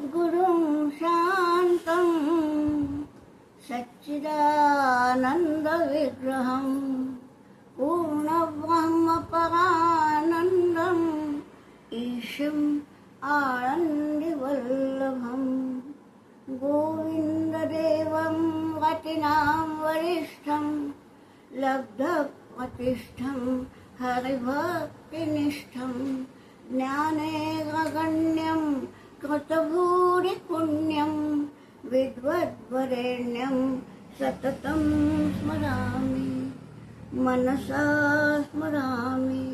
सद्गुरुं शान्तं सच्चिदानन्दविग्रहं पूर्णब्रह्मपरानन्दम् ईशम् आनन्दिवल्लभं गोविन्ददेवं रतिनां वरिष्ठं लब्धप्रतिष्ठं हरिभक्तिनिष्ठं ज्ञानेन्द्रगण्यं कृतभूरिपुण्यं विद्वद्वरेण्यं सततं स्मरामि मनसा स्मरामि।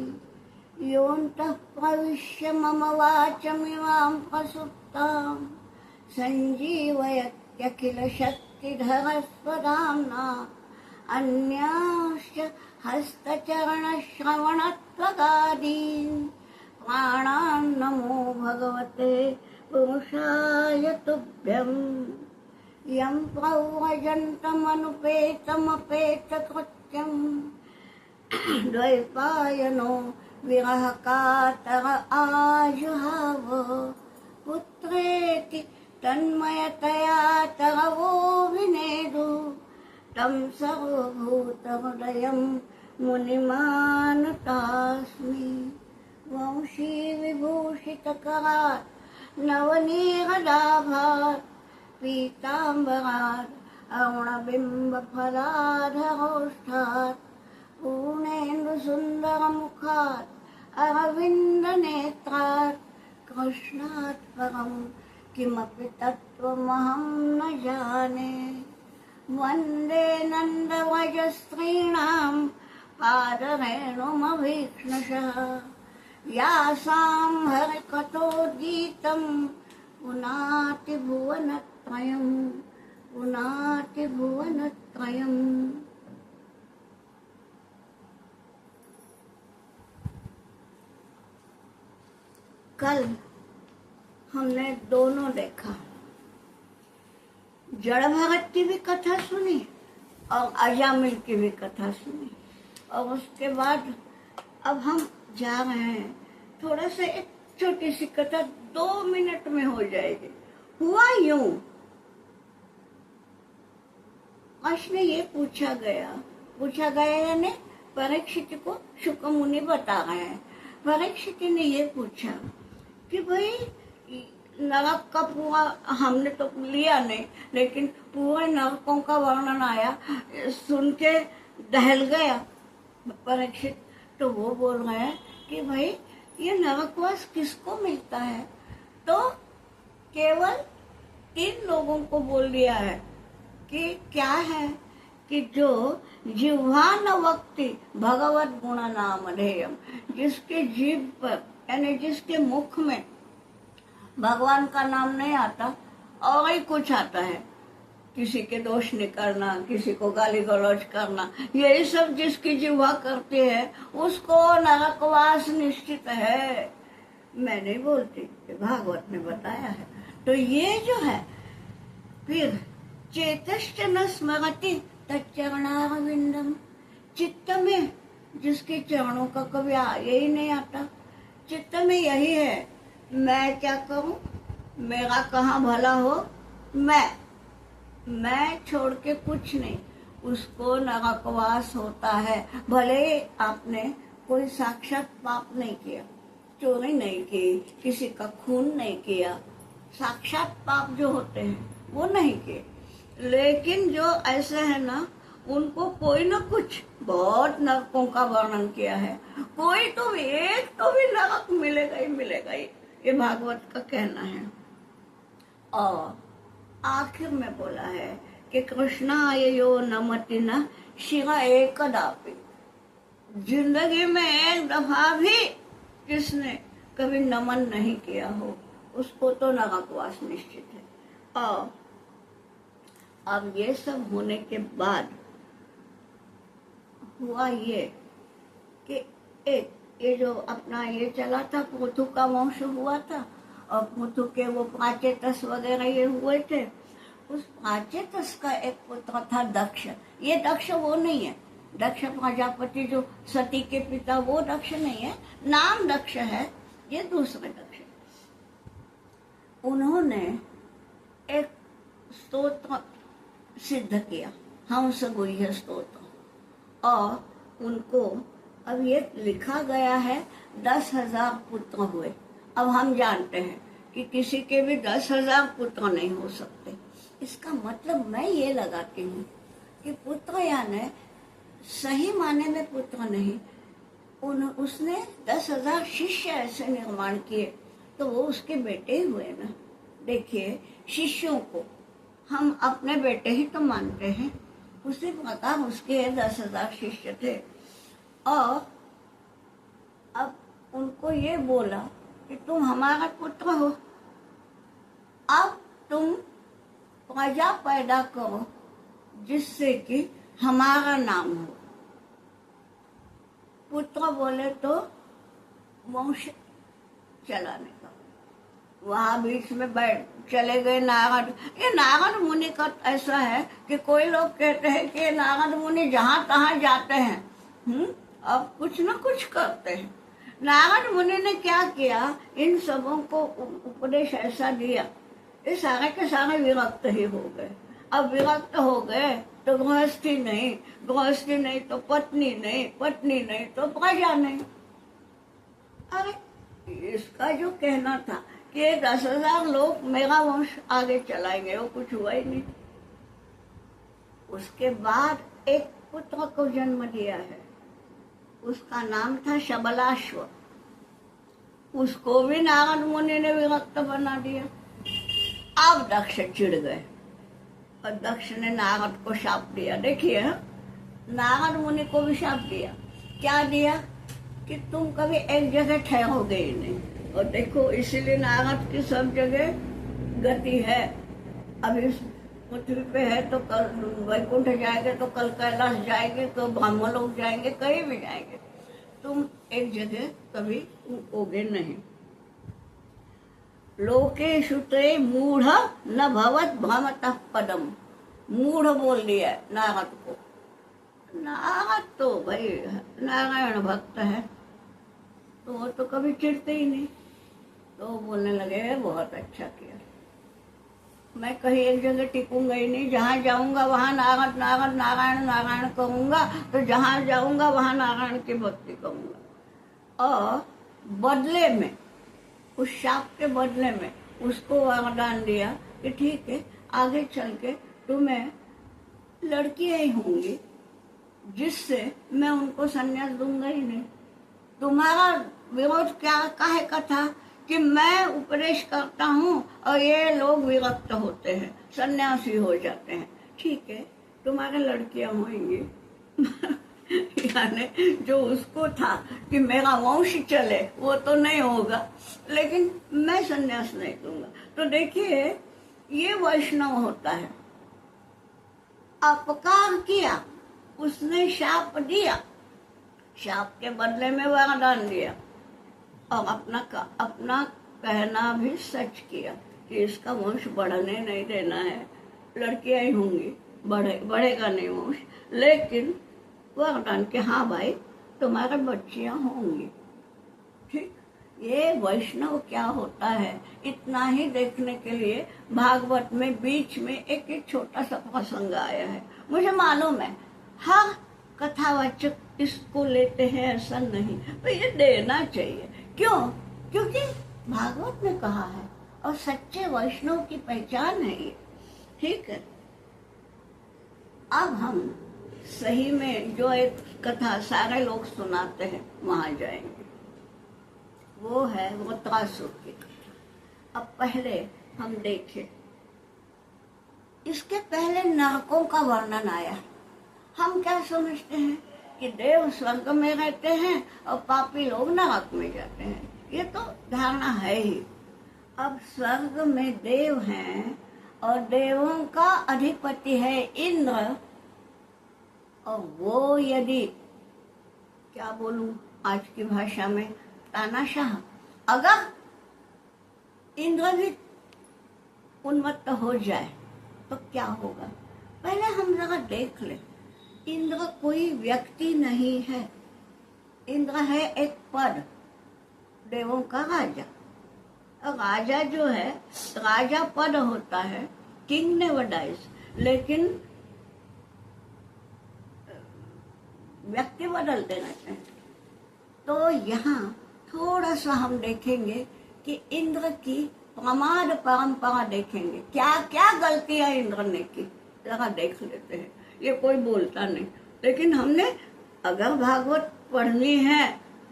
योऽन्तः प्रविश्य मम वाचमिमां प्रसुप्तां सञ्जीवयत्यखिलशक्तिधरस्वधाम्ना अन्याश्च हस्तचरणश्रवणत्वगादीन् प्राणान् नमो भगवते पुरुषाय तुभ्यं। यं प्रव्रजन्तमनुपेतमपेतकृत्यं द्वैपायनो विरहकातर आजुहाव पुत्रेति तन्मयतया तरवो विनेदु तं सर्वभूतहृदयं मुनिमानतास्मि। वंशी विभूषितकरात् नवनीरदाभात् पीताम्बरात् अरुणबिम्बफलाधरोष्ठात् पूर्णेन्दुसुन्दरमुखात् अरविन्दनेत्रात् कृष्णात् परं किमपि तत्त्वमहं न जाने। वन्दे नन्दव्रजस्त्रीणां पादरेणुमभीक्ष्णशः यासां हरिकथोद्गीतं पुनाति भुवनत्रयम्। कल हमने दोनों देखा, जड़ भगत की भी कथा सुनी और अजामिल की भी कथा सुनी, और उसके बाद अब हम जा रहे हैं थोड़ा सा एक छोटी सी कथा 2 मिनट में हो जाएगी। हुआ यूं, प्रश्न ये पूछा गया यानी परीक्षित को शुक्र मुनि बता रहे हैं। परीक्षित ने ये पूछा कि भाई नरक का पूरा हमने तो लिया नहीं, लेकिन पूरे नरकों का वर्णन आया, सुन के दहल गया परीक्षित। तो वो बोल रहे हैं कि भाई ये नरकवास किसको मिलता है? तो केवल 3 लोगों को बोल दिया है कि क्या है कि जो जिह्वान वक्ति भगवत गुण नामधेयम, जिसके जीभ पर यानी जिसके मुख में भगवान का नाम नहीं आता और ही कुछ आता है, किसी के दोष निकालना, किसी को गाली गलौज करना, यही सब जिसकी जिह्वा करती है उसको नरकवास निश्चित है। मैं नहीं बोलती, भागवत ने बताया है। तो ये जो है, फिर चेतश्च न स्मरति तच्चरणारविंदम, चित्त में जिसके चरणों का कभी यही नहीं आता, चित्त में यही है मैं क्या करूं, मेरा कहाँ भला हो, मैं छोड़ के कुछ नहीं, उसको नरकवास होता है। भले आपने कोई साक्षात पाप नहीं किया, चोरी नहीं की, किसी का खून नहीं किया, साक्षात पाप जो होते हैं वो नहीं किए, लेकिन जो ऐसे है ना, उनको कोई न कुछ बहुत नरकों का वर्णन किया है। कोई तो भी, एक तो भी नरक मिलेगा ही, ये भागवत का कहना है। और आखिर में बोला है कि कृष्णायो नमति न शिवा एकदापि, जिंदगी में एक दफा भी जिसने कभी नमन नहीं किया हो उसको तो नरकवास निश्चित है। और अब ये सब होने के बाद हुआ ये कि एक ये जो अपना ये चला था, पृथु का वंश हुआ था, और पृथु के वो प्राचेतस वगैरह ये हुए थे। उस प्राचेतस का एक पुत्र था दक्ष। ये दक्ष वो नहीं है, दक्ष प्रजापति जो सती के पिता, वो दक्ष नहीं है, नाम दक्ष है, ये दूसरे दक्ष। उन्होंने एक स्तोत्र सिद्ध किया, हंस गुह्य स्तोत्र, और उनको अब ये लिखा गया है 10,000 पुत्र हुए। अब हम जानते हैं कि किसी के भी 10,000 पुत्र नहीं हो सकते। इसका मतलब मैं ये लगाती हूँ कि पुत्र यानी सही माने में पुत्र नहीं, उसने 10,000 शिष्य ऐसे निर्माण किए, तो वो उसके बेटे ही हुए ना। देखिए, शिष्यों को हम अपने बेटे ही तो मानते हैं। उसी प्रकार उसके 10,000 शिष्य थे, और अब उनको ये बोला कि तुम हमारा पुत्र हो, अब तुम प्रजा पैदा करो जिससे कि हमारा नाम हो। पुत्र बोले तो वंश चलाने का। वहां बीच में बैठ चले गए नारद। ये नारद मुनि का ऐसा है कि कोई लोग कहते हैं कि नारद मुनि जहां तहां जाते हैं, अब कुछ न कुछ करते हैं। नारद मुनि ने क्या किया, इन सबों को उपदेश ऐसा दिया, ये सारे के सारे विरक्त ही हो गए। अब विरक्त हो गए तो गृहस्थी नहीं, गृहस्थी नहीं तो पत्नी नहीं, पत्नी नहीं तो प्रजा नहीं। अरे इसका जो कहना था कि 10,000 लोग मेरा वंश आगे चलाएंगे, वो कुछ हुआ ही नहीं। उसके बाद एक पुत्र को जन्म दिया है, उसका नाम था शबलाश्व। उसको भी नारद मुनि ने विरक्त बना दिया। अब दक्ष चिढ़ गए और दक्ष ने नारद को शाप दिया। देखिए, नारद मुनि को भी शाप दिया। क्या दिया कि तुम कभी एक जगह ठहरोगे ही नहीं। और देखो, इसीलिए नारद की सब जगह गति है। अभी पृथ्वी पे है तो कल वैकुंठ जाएंगे, तो कल कैलाश जाएंगे, तो ब्रह्मलोक जाएंगे, कहीं भी जाएंगे। तुम एक जगह कभी रुकोगे नहीं। लोकेषु ते मूढ़ न भवत भ्रमतः पदम। मूढ़ बोल दिया नारद को। नारद तो भाई नारायण भक्त है, तो वो तो कभी चिढ़ते ही नहीं। तो बोलने लगे, बहुत अच्छा किया, मैं कहीं एक जगह टिकूंगा ही नहीं। जहाँ जाऊंगा वहाँ नारद नारद नारायण नारायण कहूंगा, तो जहाँ जाऊंगा वहाँ नारायण की भक्ति करूंगा। और बदले में, उस शाप के बदले में उसको वरदान दिया कि ठीक है, आगे चल के तुम्हें लड़कियां ही होंगी, जिससे मैं उनको संन्यास दूंगा ही नहीं। तुम्हारा विरोध क्या काहे का था कि मैं उपदेश करता हूँ और ये लोग विरक्त होते हैं, सन्यासी हो जाते हैं। ठीक है, तुम्हारे लड़कियां होंगी। यानी जो उसको था कि मेरा वंश चले, वो तो नहीं होगा, लेकिन मैं सन्यास नहीं दूंगा। तो देखिए, ये वैष्णव होता है। अपकार किया, उसने शाप दिया, शाप के बदले में वरदान दिया, और अपना कहना भी सच किया कि इसका वंश बढ़ने नहीं देना है, लड़कियां ही होंगी, बढ़ेगा नहीं वंश। लेकिन वरदान के हाँ भाई, तुम्हारे बच्चियां होंगी। ठीक, ये वैष्णव क्या होता है, इतना ही देखने के लिए भागवत में बीच में एक छोटा सा प्रसंग आया है। मुझे मालूम है हर कथावाचक इसको लेते हैं, ऐसा नहीं, तो ये देना चाहिए। क्यों? क्योंकि भागवत ने कहा है और सच्चे वैष्णव की पहचान है ये। ठीक है, अब हम सही में जो एक कथा सारे लोग सुनाते हैं वहां जाएंगे, वो है वृत्रासुर की कथा। अब पहले हम देखें, इसके पहले नरकों का वर्णन आया। हम क्या समझते हैं कि देव स्वर्ग में रहते हैं और पापी लोग नरक में जाते हैं, ये तो धारणा है ही। अब स्वर्ग में देव हैं और देवों का अधिपति है इंद्र, और वो यदि, क्या बोलूं आज की भाषा में, तानाशाह, अगर इंद्र भी उन्मत्त हो जाए तो क्या होगा। पहले हम जरा देख ले, इंद्र कोई व्यक्ति नहीं है, इंद्र है एक पद, देवों का राजा। राजा जो है, राजा पद होता है, किंग नेवर डाइज, लेकिन व्यक्ति बदल देना चाहिए। तो यहाँ थोड़ा सा हम देखेंगे कि इंद्र की प्रमाद परंपरा देखेंगे, क्या क्या गलतियां इंद्र ने की, जरा देख लेते हैं। ये कोई बोलता नहीं, लेकिन हमने अगर भागवत पढ़नी है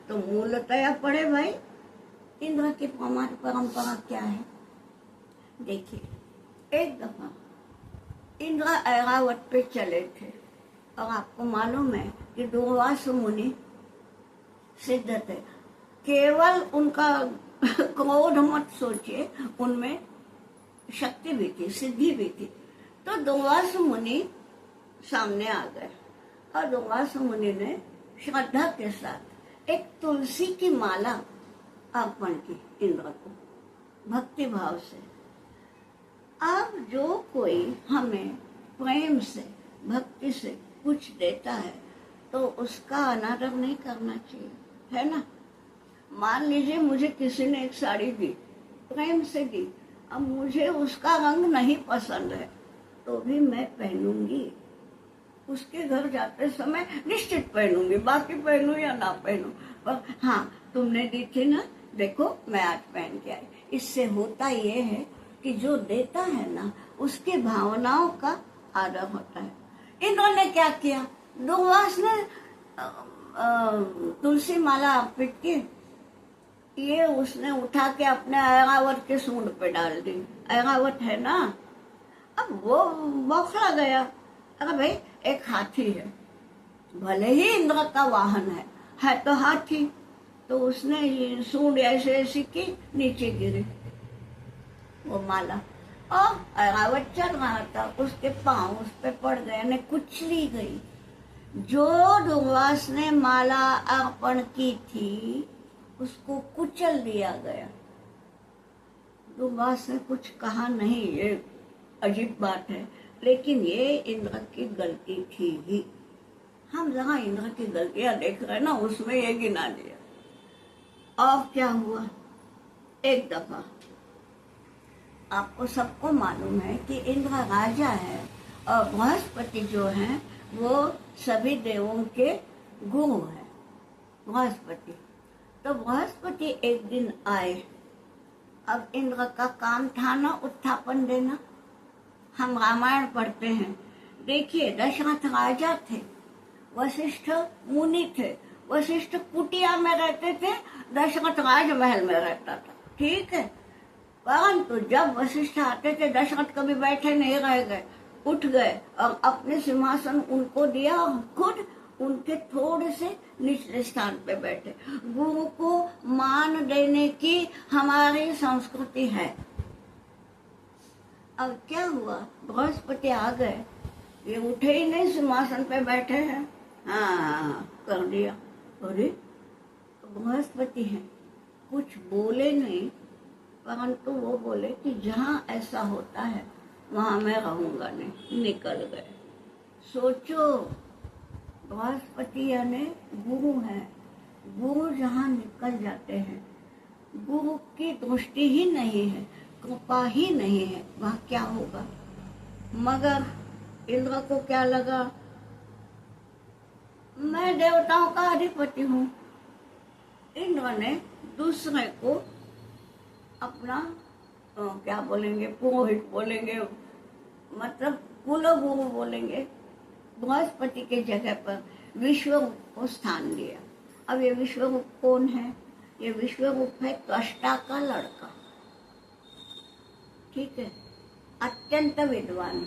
तो मूलतया पढ़े भाई। इंद्र की प्रमाद परंपरा क्या है देखिए। एक दफा इंद्र ऐरावत पे चले थे, और आपको मालूम है कि दूर्वास मुनि सिद्ध थे। केवल उनका क्रोध मत सोचिए, उनमें शक्ति भी थी, सिद्धि भी थी। तो दूर्वास मुनि सामने आ गए, और दूर्वास मुनि ने श्रद्धा के साथ एक तुलसी की माला अर्पण की इंद्र को, भक्ति भाव से। अब जो कोई हमें प्रेम से, भक्ति से कुछ देता है तो उसका अनादर नहीं करना चाहिए, है ना। मान लीजिए मुझे किसी ने एक साड़ी दी, प्रेम से दी, अब मुझे उसका रंग नहीं पसंद है तो भी मैं पहनूंगी, उसके घर जाते समय निश्चित पहनूंगी, बाकी पहनूं या ना पहनूं, पर हाँ तुमने दी थी ना, देखो मैं आज पहन के आई। इससे होता ये है कि जो देता है ना, उसके भावनाओं का आदर होता है। इन्होंने क्या किया, दूर्वास ने तुलसी माला अर्पित की, ये उसने उठा के अपने ऐरावत के सूंड पे डाल दी। ऐरावत है ना, अब वो बौखला गया। अरे भाई एक हाथी है, भले ही इंद्र का वाहन है तो हाथी, तो उसने सूंड ऐसे ऐसी की, नीचे गिरी वो माला, और ऐरावत चल रहा था, उसके पांव उस पे पड़ गए, ने कुचली गई। जो दूर्वास ने माला अर्पण की थी उसको कुचल दिया गया। दूर्वास ने कुछ कहा नहीं, ये अजीब बात है, लेकिन ये इंद्र की गलती थी ही। हम जहाँ इंद्र की गलतियां देख रहे हैं ना, उसमें ये गिना दिया। और क्या हुआ, एक दफा आपको सबको मालूम है कि इंद्र राजा है, और बृहस्पति जो है वो सभी देवों के गुरु है, बृहस्पति। तो बृहस्पति एक दिन आए। अब इंद्र का काम था ना उत्थापन देना। हम रामायण पढ़ते हैं, देखिए दशरथ राजा थे, वशिष्ठ मुनि थे। वशिष्ठ कुटिया में रहते थे, दशरथ राजमहल में रहता था, ठीक है। परंतु जब वशिष्ठ आते थे, दशरथ कभी बैठे नहीं रह गए, उठ गए और अपने सिंहासन उनको दिया, और खुद उनके थोड़े से निचले स्थान पे बैठे। गुरु को मान देने की हमारी संस्कृति है। अब क्या हुआ, बृहस्पति आ गए, ये उठे ही नहीं, सिंहासन पे बैठे हैं। हाँ कर दिया। अरे बृहस्पति हैं, कुछ बोले नहीं, परंतु वो बोले कि जहाँ ऐसा होता है वहां मैं रहूंगा नहीं, निकल गए। सोचो, बृहस्पति यानी गुरु है, गुरु जहाँ निकल जाते हैं, गुरु की दृष्टि ही नहीं है, कृपा ही नहीं है, वहाँ क्या होगा। मगर इंद्र को क्या लगा, मैं देवताओं का अधिपति हूँ। इंद्र ने दूसरे को अपना क्या बोलेंगे, पुरोहित बोलेंगे, मतलब कुलगुरु बोलेंगे, बृहस्पति के जगह पर विश्वरूप को स्थान दिया। अब ये विश्वरूप कौन है, ये विश्वरूप है त्वष्टा का लड़का, ठीक है, अत्यंत विद्वान।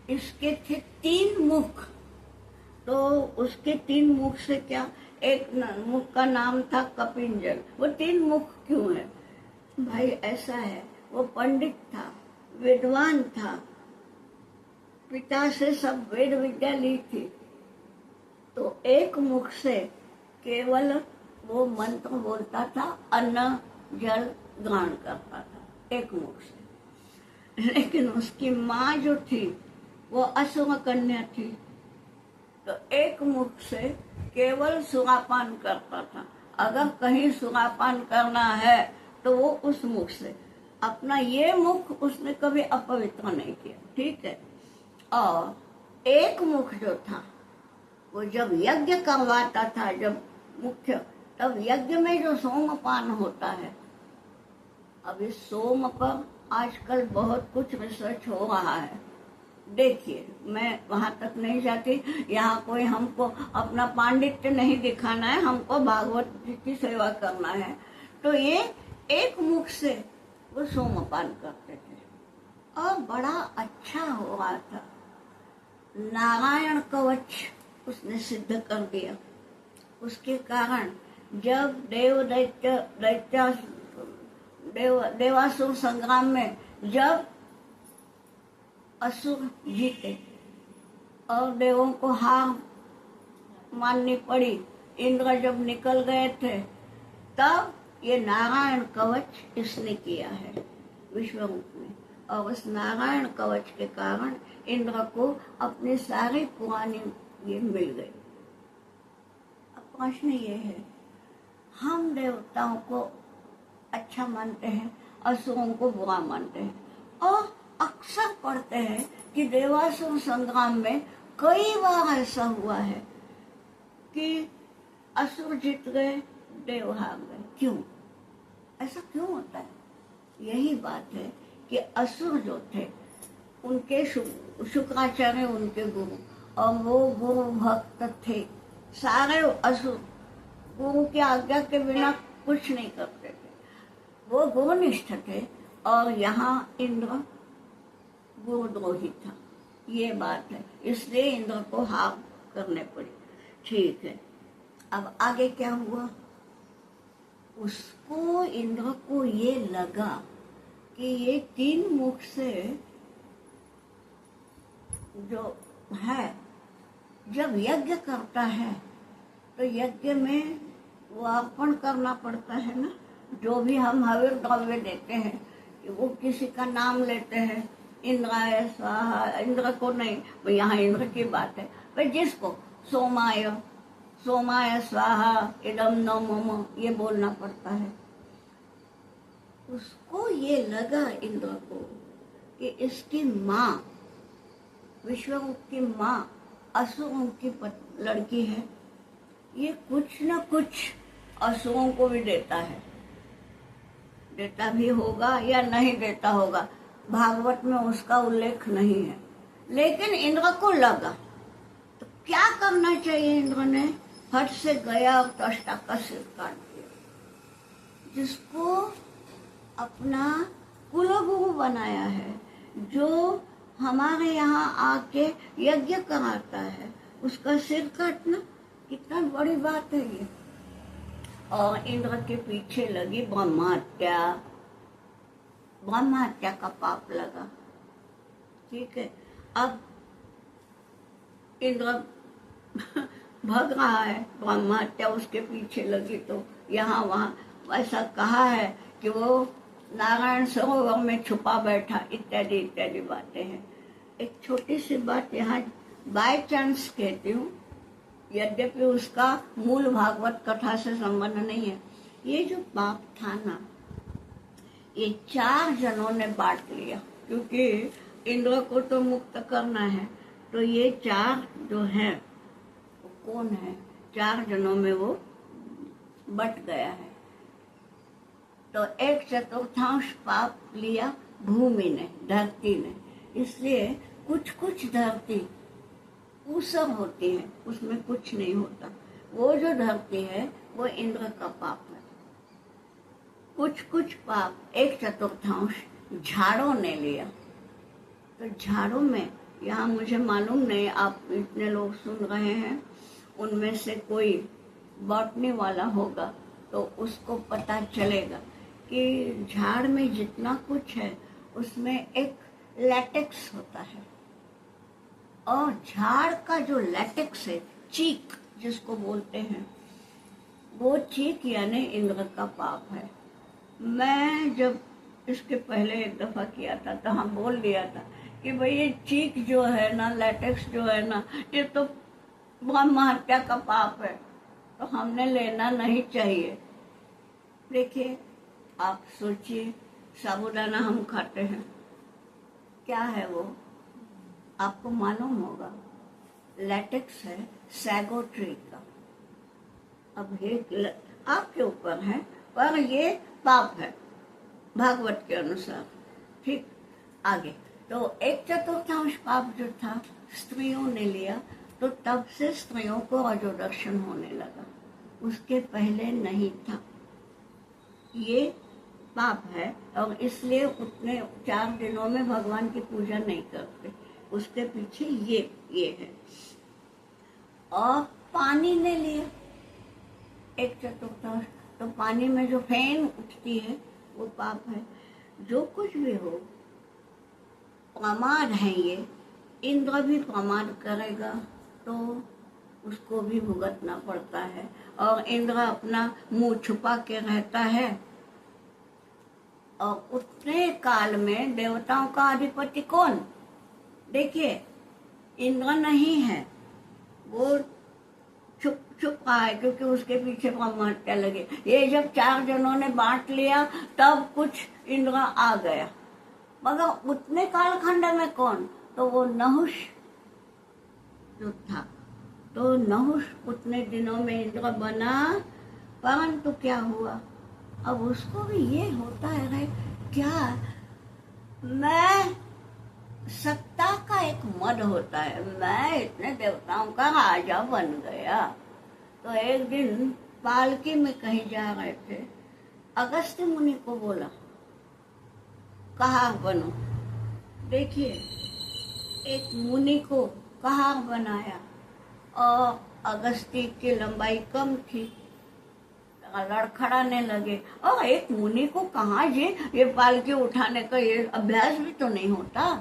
इसके थे 3 मुख, तो उसके 3 मुख से क्या, एक मुख का नाम था कपिंजल। वो 3 मुख क्यों है भाई, ऐसा है, वो पंडित था, विद्वान था, पिता से सब वेद विद्या ली थी, तो एक मुख से केवल वो मंत्र बोलता था, अन्न जल ग्रहण करता था, एक मुख से। लेकिन उसकी माँ जो थी वो असुर कन्या थी, तो एक मुख से केवल सुरापान करता था। अगर कहीं सुरापान करना है तो वो उस मुख से, अपना ये मुख उसने कभी अपवित्र नहीं किया, ठीक है। और एक मुख जो था वो जब यज्ञ करवाता था, जब मुख्य, तब यज्ञ में जो सोमपान होता है, अब इस सोम पर आजकल बहुत कुछ रिसर्च हो रहा है। देखिए, मैं वहां तक नहीं जाती, यहाँ कोई हमको अपना पांडित्य नहीं दिखाना है, हमको भागवत जी की सेवा करना है। तो ये एक मुख से वो सोमपान करते थे और बड़ा अच्छा हो रहा था। नारायण कवच उसने सिद्ध कर दिया। उसके कारण जब देवासुर संग्राम में जब असुर जीते और देवों को हार माननी पड़ी, इंद्र जब निकल गए थे, तब ये नारायण कवच इसने किया है विश्वरूप में। और उस नारायण कवच के कारण इंद्र को अपनी सारी पुरानी ये मिल गई। अब प्रश्न ये है, हम देवताओं को अच्छा मानते हैं, असुरों को बुरा मानते हैं, और अक्सर पढ़ते हैं कि देवासुर संग्राम में कई बार ऐसा हुआ है कि असुर जीत गए, देव हार गए। क्यों? ऐसा क्यों होता है? यही बात है कि असुर जो थे, उनके शुक्राचार्य उनके गुरु, और वो गुरु भक्त थे। सारे असुर गुरु की आज्ञा के बिना कुछ नहीं करते थे, वो गुरुनिष्ठ थे। और यहाँ इंद्र गुरुद्रोही था, ये बात है, इसलिए इंद्र को हार करने पड़ी। ठीक है, अब आगे क्या हुआ? उसको, इंद्र को ये लगा कि ये 3 मुख से जो है, जब यज्ञ करता है तो यज्ञ में वो अर्पण करना पड़ता है ना, जो भी हम हविर द्रव्य देते हैं, वो किसी का नाम लेते हैं, इंद्राय स्वाहा, इंद्र को नहीं, यहाँ इंद्र की बात है भाई, जिसको सोमाय सोमाय स्वाहा इदम न मम, ये बोलना पड़ता है। उसको ये लगा इंद्र को कि इसकी माँ, विश्वरूप की माँ असुरों की लड़की है, ये कुछ न कुछ असुरों को भी देता है, देता भी होगा या नहीं देता होगा, भागवत में उसका उल्लेख नहीं है, लेकिन इंद्र को लगा। तो क्या करना चाहिए? इंद्र ने हट से गया और त्वष्टा का सिर काट दिया, जिसको अपना कुलगुरु बनाया है, जो हमारे यहाँ आके यज्ञ कराता है, उसका सिर काटना कितना बड़ी बात है ये। और इंद्र के पीछे लगी ब्रह्महत्या, ब्रह्महत्या का पाप लगा। ठीक है, अब इंद्र भग रहा है, ब्रह्महत्या उसके पीछे लगी, तो यहाँ वहाँ ऐसा कहा है कि वो नारायण सरोवर में छुपा बैठा, इत्यादि इत्यादि बातें हैं। एक छोटी सी बात यहाँ बाय चांस कहती हूँ, यद्यपि उसका मूल भागवत कथा से संबंध नहीं है। ये जो पाप था ना, ये 4 जनों ने बांट लिया, क्योंकि इंद्र को तो मुक्त करना है, तो ये 4 जो है वो कौन है, 4 जनों में वो बट गया है। तो 1/4 पाप लिया भूमि ने, धरती ने, इसलिए कुछ कुछ धरती ऊसर होती है, उसमें कुछ नहीं होता। वो जो धरती है वो इंद्र का पाप है। कुछ कुछ पाप 1/4 झाड़ों ने लिया। तो झाड़ों में, यहाँ मुझे मालूम नहीं, आप इतने लोग सुन रहे हैं, उनमें से कोई बॉटनी वाला होगा तो उसको पता चलेगा कि झाड़ में जितना कुछ है उसमें एक लैटेक्स होता है, और झाड़ का जो लैटेक्स है, चीक जिसको बोलते हैं, वो चीक यानी इंद्र का पाप है। मैं जब इसके पहले एक दफा किया था तो हम बोल दिया था कि भाई ये चीक जो है ना, लैटेक्स जो है ना, ये तो ब्रह्महत्या का पाप है, तो हमने लेना नहीं चाहिए। देखिए, आप सोचिए, साबूदाना हम खाते हैं, क्या है वो आपको मालूम होगा, लैटेक्स है सैगो ट्री का। अब ये आपके ऊपर है, पर ये पाप है भागवत के अनुसार। ठीक, आगे तो 1/4 पाप जो था स्त्रियों ने लिया, तो तब से स्त्रियों को रजोदर्शन होने लगा, उसके पहले नहीं था। ये पाप है और इसलिए उतने 4 दिनों में भगवान की पूजा नहीं करते, उसके पीछे ये है। और पानी ने लिया 1/4, तो पानी में जो फेन उठती है वो पाप है। जो कुछ भी हो, प्रमाद है ये, इंद्र भी प्रमाद करेगा तो उसको भी भुगतना पड़ता है, और इंद्र अपना मुंह छुपा के रहता है। और उतने काल में देवताओं का अधिपति कौन? देखिए, इंद्र नहीं है, वो छुप रहा है, क्योंकि उसके पीछे ब्रह्महत्या लगे। ये जब 4 जनों ने बांट लिया तब कुछ इंद्र आ गया, मगर उतने कालखंड में कौन? तो वो नहुष जो था, तो नहुष उतने दिनों में इंद्र बना। परंतु क्या हुआ, अब उसको भी ये होता है क्या, मैं सत्ता का एक मद होता है, मैं इतने देवताओं का राजा बन गया। तो एक दिन पालकी में कहीं जा रहे थे, अगस्त्य मुनि को बोला कहार बनो। देखिए, एक मुनि को कहार बनाया, और अगस्त्य की लंबाई कम थी, लड़खड़ाने लगे। और एक मुनि को कहाँ ये पालकी उठाने का ये अभ्यास भी तो नहीं होता,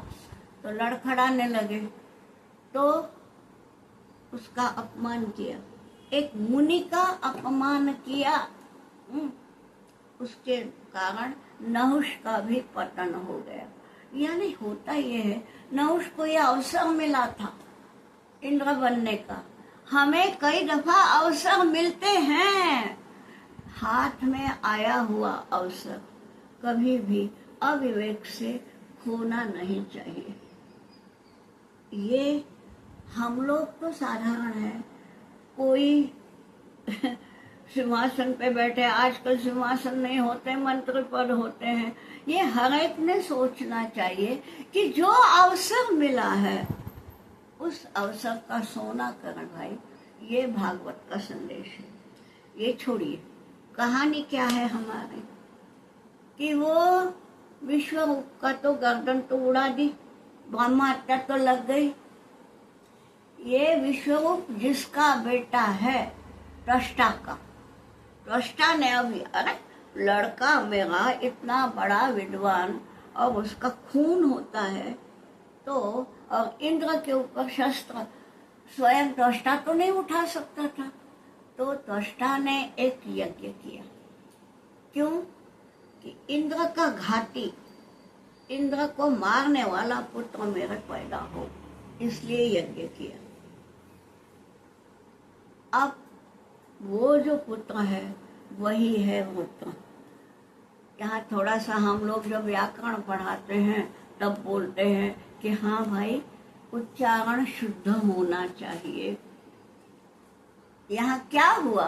तो लड़खड़ाने लगे, तो उसका अपमान किया, एक मुनि का अपमान किया। उसके कारण नहुष का भी पतन हो गया। यानी होता ये है, नहुष को यह अवसर मिला था इंद्र बनने का। हमें कई दफा अवसर मिलते हैं, हाथ में आया हुआ अवसर कभी भी अविवेक से खोना नहीं चाहिए। ये हम लोग तो साधारण है, कोई सिंहासन पे बैठे, आजकल सिंहासन नहीं होते, मंत्री पद होते हैं। ये हर एक ने सोचना चाहिए कि जो अवसर मिला है उस अवसर का सोना कर भाई। ये भागवत का संदेश है। ये छोड़िए, कहानी क्या है हमारी, कि वो विश्वरूप का तो गर्दन तो उड़ा दी, ब्रह्महत्या तो लग गई। ये विश्वरूप जिसका बेटा है त्वष्टा का, त्वष्टा ने अभी, अरे लड़का मेरा इतना बड़ा विद्वान और उसका खून होता है, तो और इंद्र के ऊपर शस्त्र स्वयं त्वष्टा तो नहीं उठा सकता था, तो त्वष्टा ने एक यज्ञ किया। क्यों? कि इंद्र का घाती, इंद्र को मारने वाला पुत्र मेरे पैदा हो, इसलिए यज्ञ किया। अब वो जो पुत्र है वही है रुद्र। यहाँ थोड़ा सा हम लोग जब व्याकरण पढ़ाते हैं तब बोलते हैं कि हाँ भाई, उच्चारण शुद्ध होना चाहिए। यहाँ क्या हुआ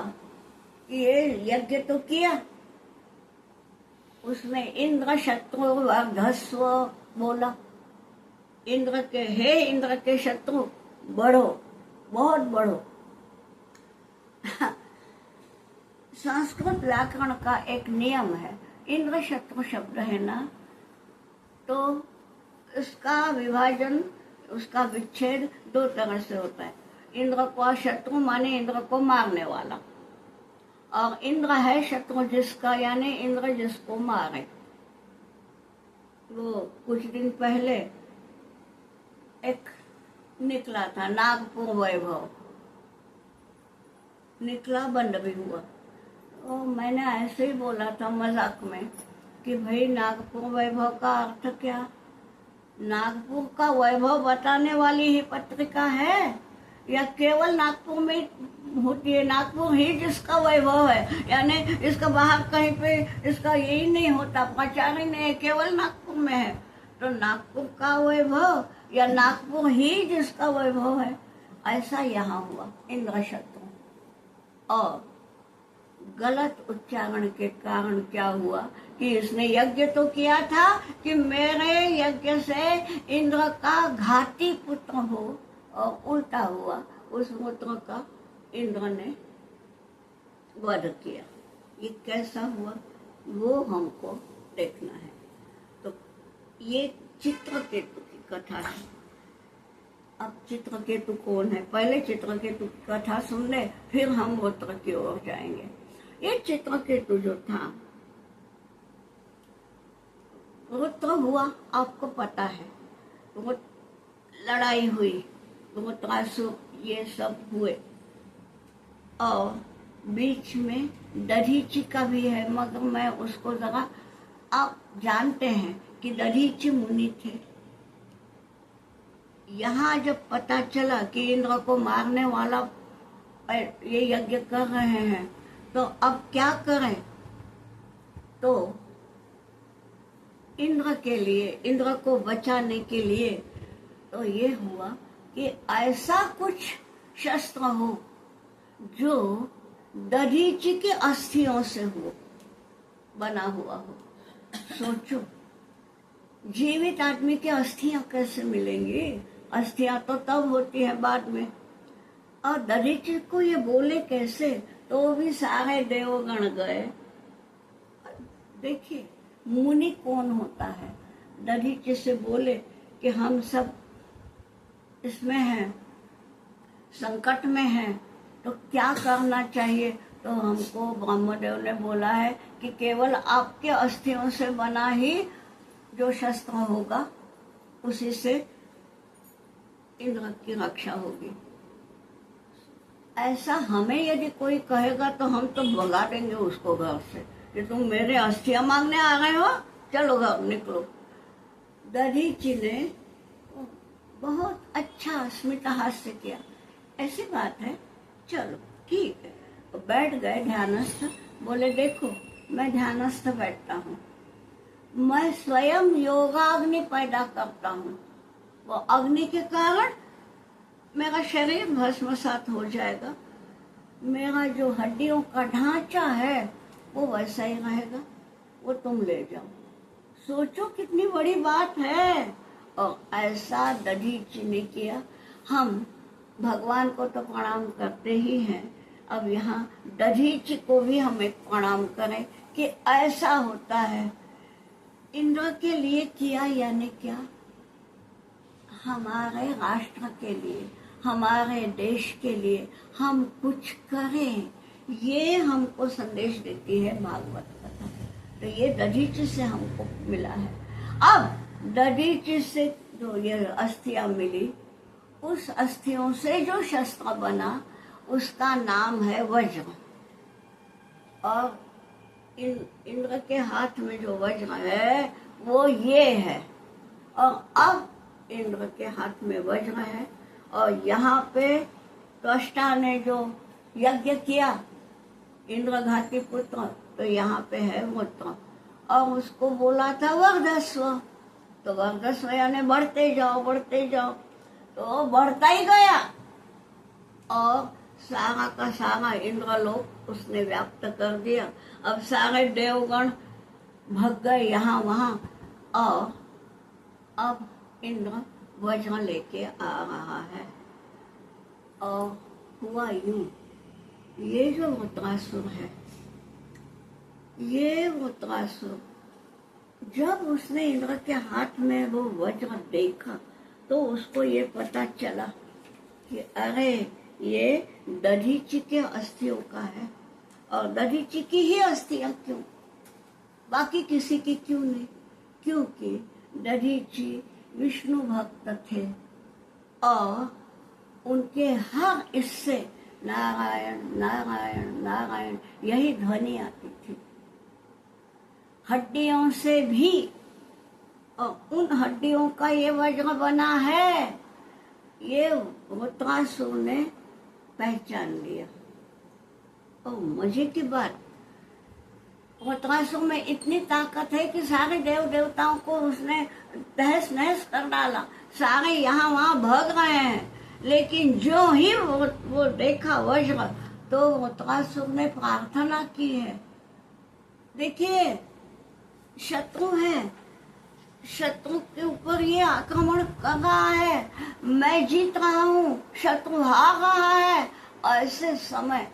कि ये यज्ञ तो किया, उसमें इंद्र शत्रु वर्धस्व बोला। इंद्र के, हे इंद्र के शत्रु बढ़ो, बहुत बढ़ो। संस्कृत व्याकरण का एक नियम है, इंद्र शत्रु शब्द है ना, तो उसका विभाजन, उसका विच्छेद 2 तरह से होता है। इंद्र को शत्रु माने इंद्र को मारने वाला, और इंद्र है शत्रु जिसका, यानी इंद्र जिसको मारे। वो कुछ दिन पहले एक निकला था नागपुर वैभव, निकला, बंद भी हुआ। तो मैंने ऐसे ही बोला था मजाक में कि भाई नागपुर वैभव का अर्थ क्या? नागपुर का वैभव बताने वाली ही पत्रिका है, या केवल नागपुर में होती है? नागपुर ही जिसका वैभव है, यानी इसका बाहर कहीं पे इसका यही नहीं होता, प्रचार ही नहीं है, केवल नागपुर में है। तो नागपुर का वैभव या नागपुर ही जिसका वैभव है, ऐसा यहाँ हुआ इंद्रशत्रु। और गलत उच्चारण के कारण क्या हुआ कि इसने यज्ञ तो किया था कि मेरे यज्ञ से इंद्र का घाती पुत्र हो, और उल्टा हुआ, उस पुत्र का इंद्र ने वध किया। ये कैसा हुआ वो हमको देखना है। तो ये चित्रकेतु की कथा है। अब चित्रकेतु कौन है? पहले चित्रकेतु की कथा सुन ले, फिर हम गोत्र की ओर जाएंगे। ये चित्रकेतु जो था वो तो हुआ, आपको पता है, वो लड़ाई हुई, वो त्रासुर ये सब हुए, और बीच में दधीची का भी है, मगर मैं उसको जरा, आप जानते हैं कि दधीची मुनि थे। यहाँ जब पता चला कि इंद्र को मारने वाला ये यज्ञ कर रहे हैं, तो अब क्या करें? तो इंद्र के लिए, इंद्र को बचाने के लिए तो ये हुआ कि ऐसा कुछ शस्त्र हो जो दधीची के अस्थियों से हो, बना हुआ हो। सोचो, जीवित आदमी की अस्थियां कैसे मिलेंगी? अस्थियां तो तब होती है बाद में। और दधीची को ये बोले कैसे? तो भी सारे देवगण गए। देखिए मुनि कौन होता है? दधीची से बोले कि हम सब इसमें हैं, संकट में हैं, तो क्या करना चाहिए? तो हमको ब्रह्मदेव ने बोला है कि केवल आपके अस्थियों से बना ही जो शस्त्र होगा उसी से इंद्र की रक्षा होगी। ऐसा हमें यदि कोई कहेगा तो हम तो भगा देंगे उसको घर से कि तुम मेरे अस्थियां मांगने आ रहे हो, चलो घर निकलो। दधीची ने बहुत अच्छा स्मित हास्य किया, ऐसी बात है, चलो ठीक है। तो बैठ गए ध्यानस्थ। बोले देखो मैं ध्यानस्थ बैठता हूँ, मैं स्वयं योगाग्नि पैदा करता हूँ, वो अग्नि के कारण मेरा शरीर भस्मसात हो जाएगा, मेरा जो हड्डियों का ढांचा है वो वैसा ही रहेगा, वो तुम ले जाओ। सोचो कितनी बड़ी बात है। और ऐसा दधीची ने किया। हम भगवान को तो प्रणाम करते ही हैं, अब यहाँ दधीची को भी हम एक प्रणाम करें कि ऐसा होता है। इंद्र के लिए किया यानी क्या? हमारे राष्ट्र के लिए, हमारे देश के लिए हम कुछ करें, ये हमको संदेश देती है भागवत कथा। तो ये दधीची से हमको मिला है। अब दधीची से जो ये अस्थियां मिली, उस अस्थियों से जो शस्त्र बना उसका नाम है वज्र। और इंद्र के हाथ में जो वज्र है वो ये है। और अब इंद्र के हाथ में वज्र है, और यहाँ पे त्वष्टा ने जो यज्ञ किया इंद्रघाती पुत्र, तो यहाँ पे है पुत्र, और उसको बोला था वर्धस्व। तो वर्धस्व यानी बढ़ते जाओ बढ़ते जाओ, तो बढ़ता ही गया, और सारा का सारा इंद्रलोक उसने व्याप्त कर दिया। अब सारे देवगण भग गए यहाँ वहाँ, और अब इंद्र वज्र लेके आ रहा है। और हुआ यूं, ये जो वृत्रासुर है, ये वृत्रासुर जब उसने इंद्र के हाथ में वो वज्र देखा तो उसको ये पता चला कि अरे ये दधीची के अस्थियों का है, और दधीची की ही अस्थियां क्यों, बाकी किसी की क्यों नहीं? क्योंकि दधीची विष्णु भक्त थे, और उनके हर इससे नारायण नारायण नारायण यही ध्वनि आती थी। हड्डियों से भी, और उन हड्डियों का ये वज्र बना है, ये वृत्रासुर ने पहचान लिया। और मजे की बात, वृत्रासुर में इतनी ताकत है कि सारे देव देवताओं को उसने तहस नहस कर डाला। सारे यहाँ वहाँ भाग रहे हैं, लेकिन जो ही वो देखा वज्र, तो वृत्रासुर ने प्रार्थना की है। देखिए, शत्रु है, शत्रु के ऊपर ये आक्रमण कर रहा है, मैं जीत रहा हूँ, शत्रु हार रहा है। ऐसे समय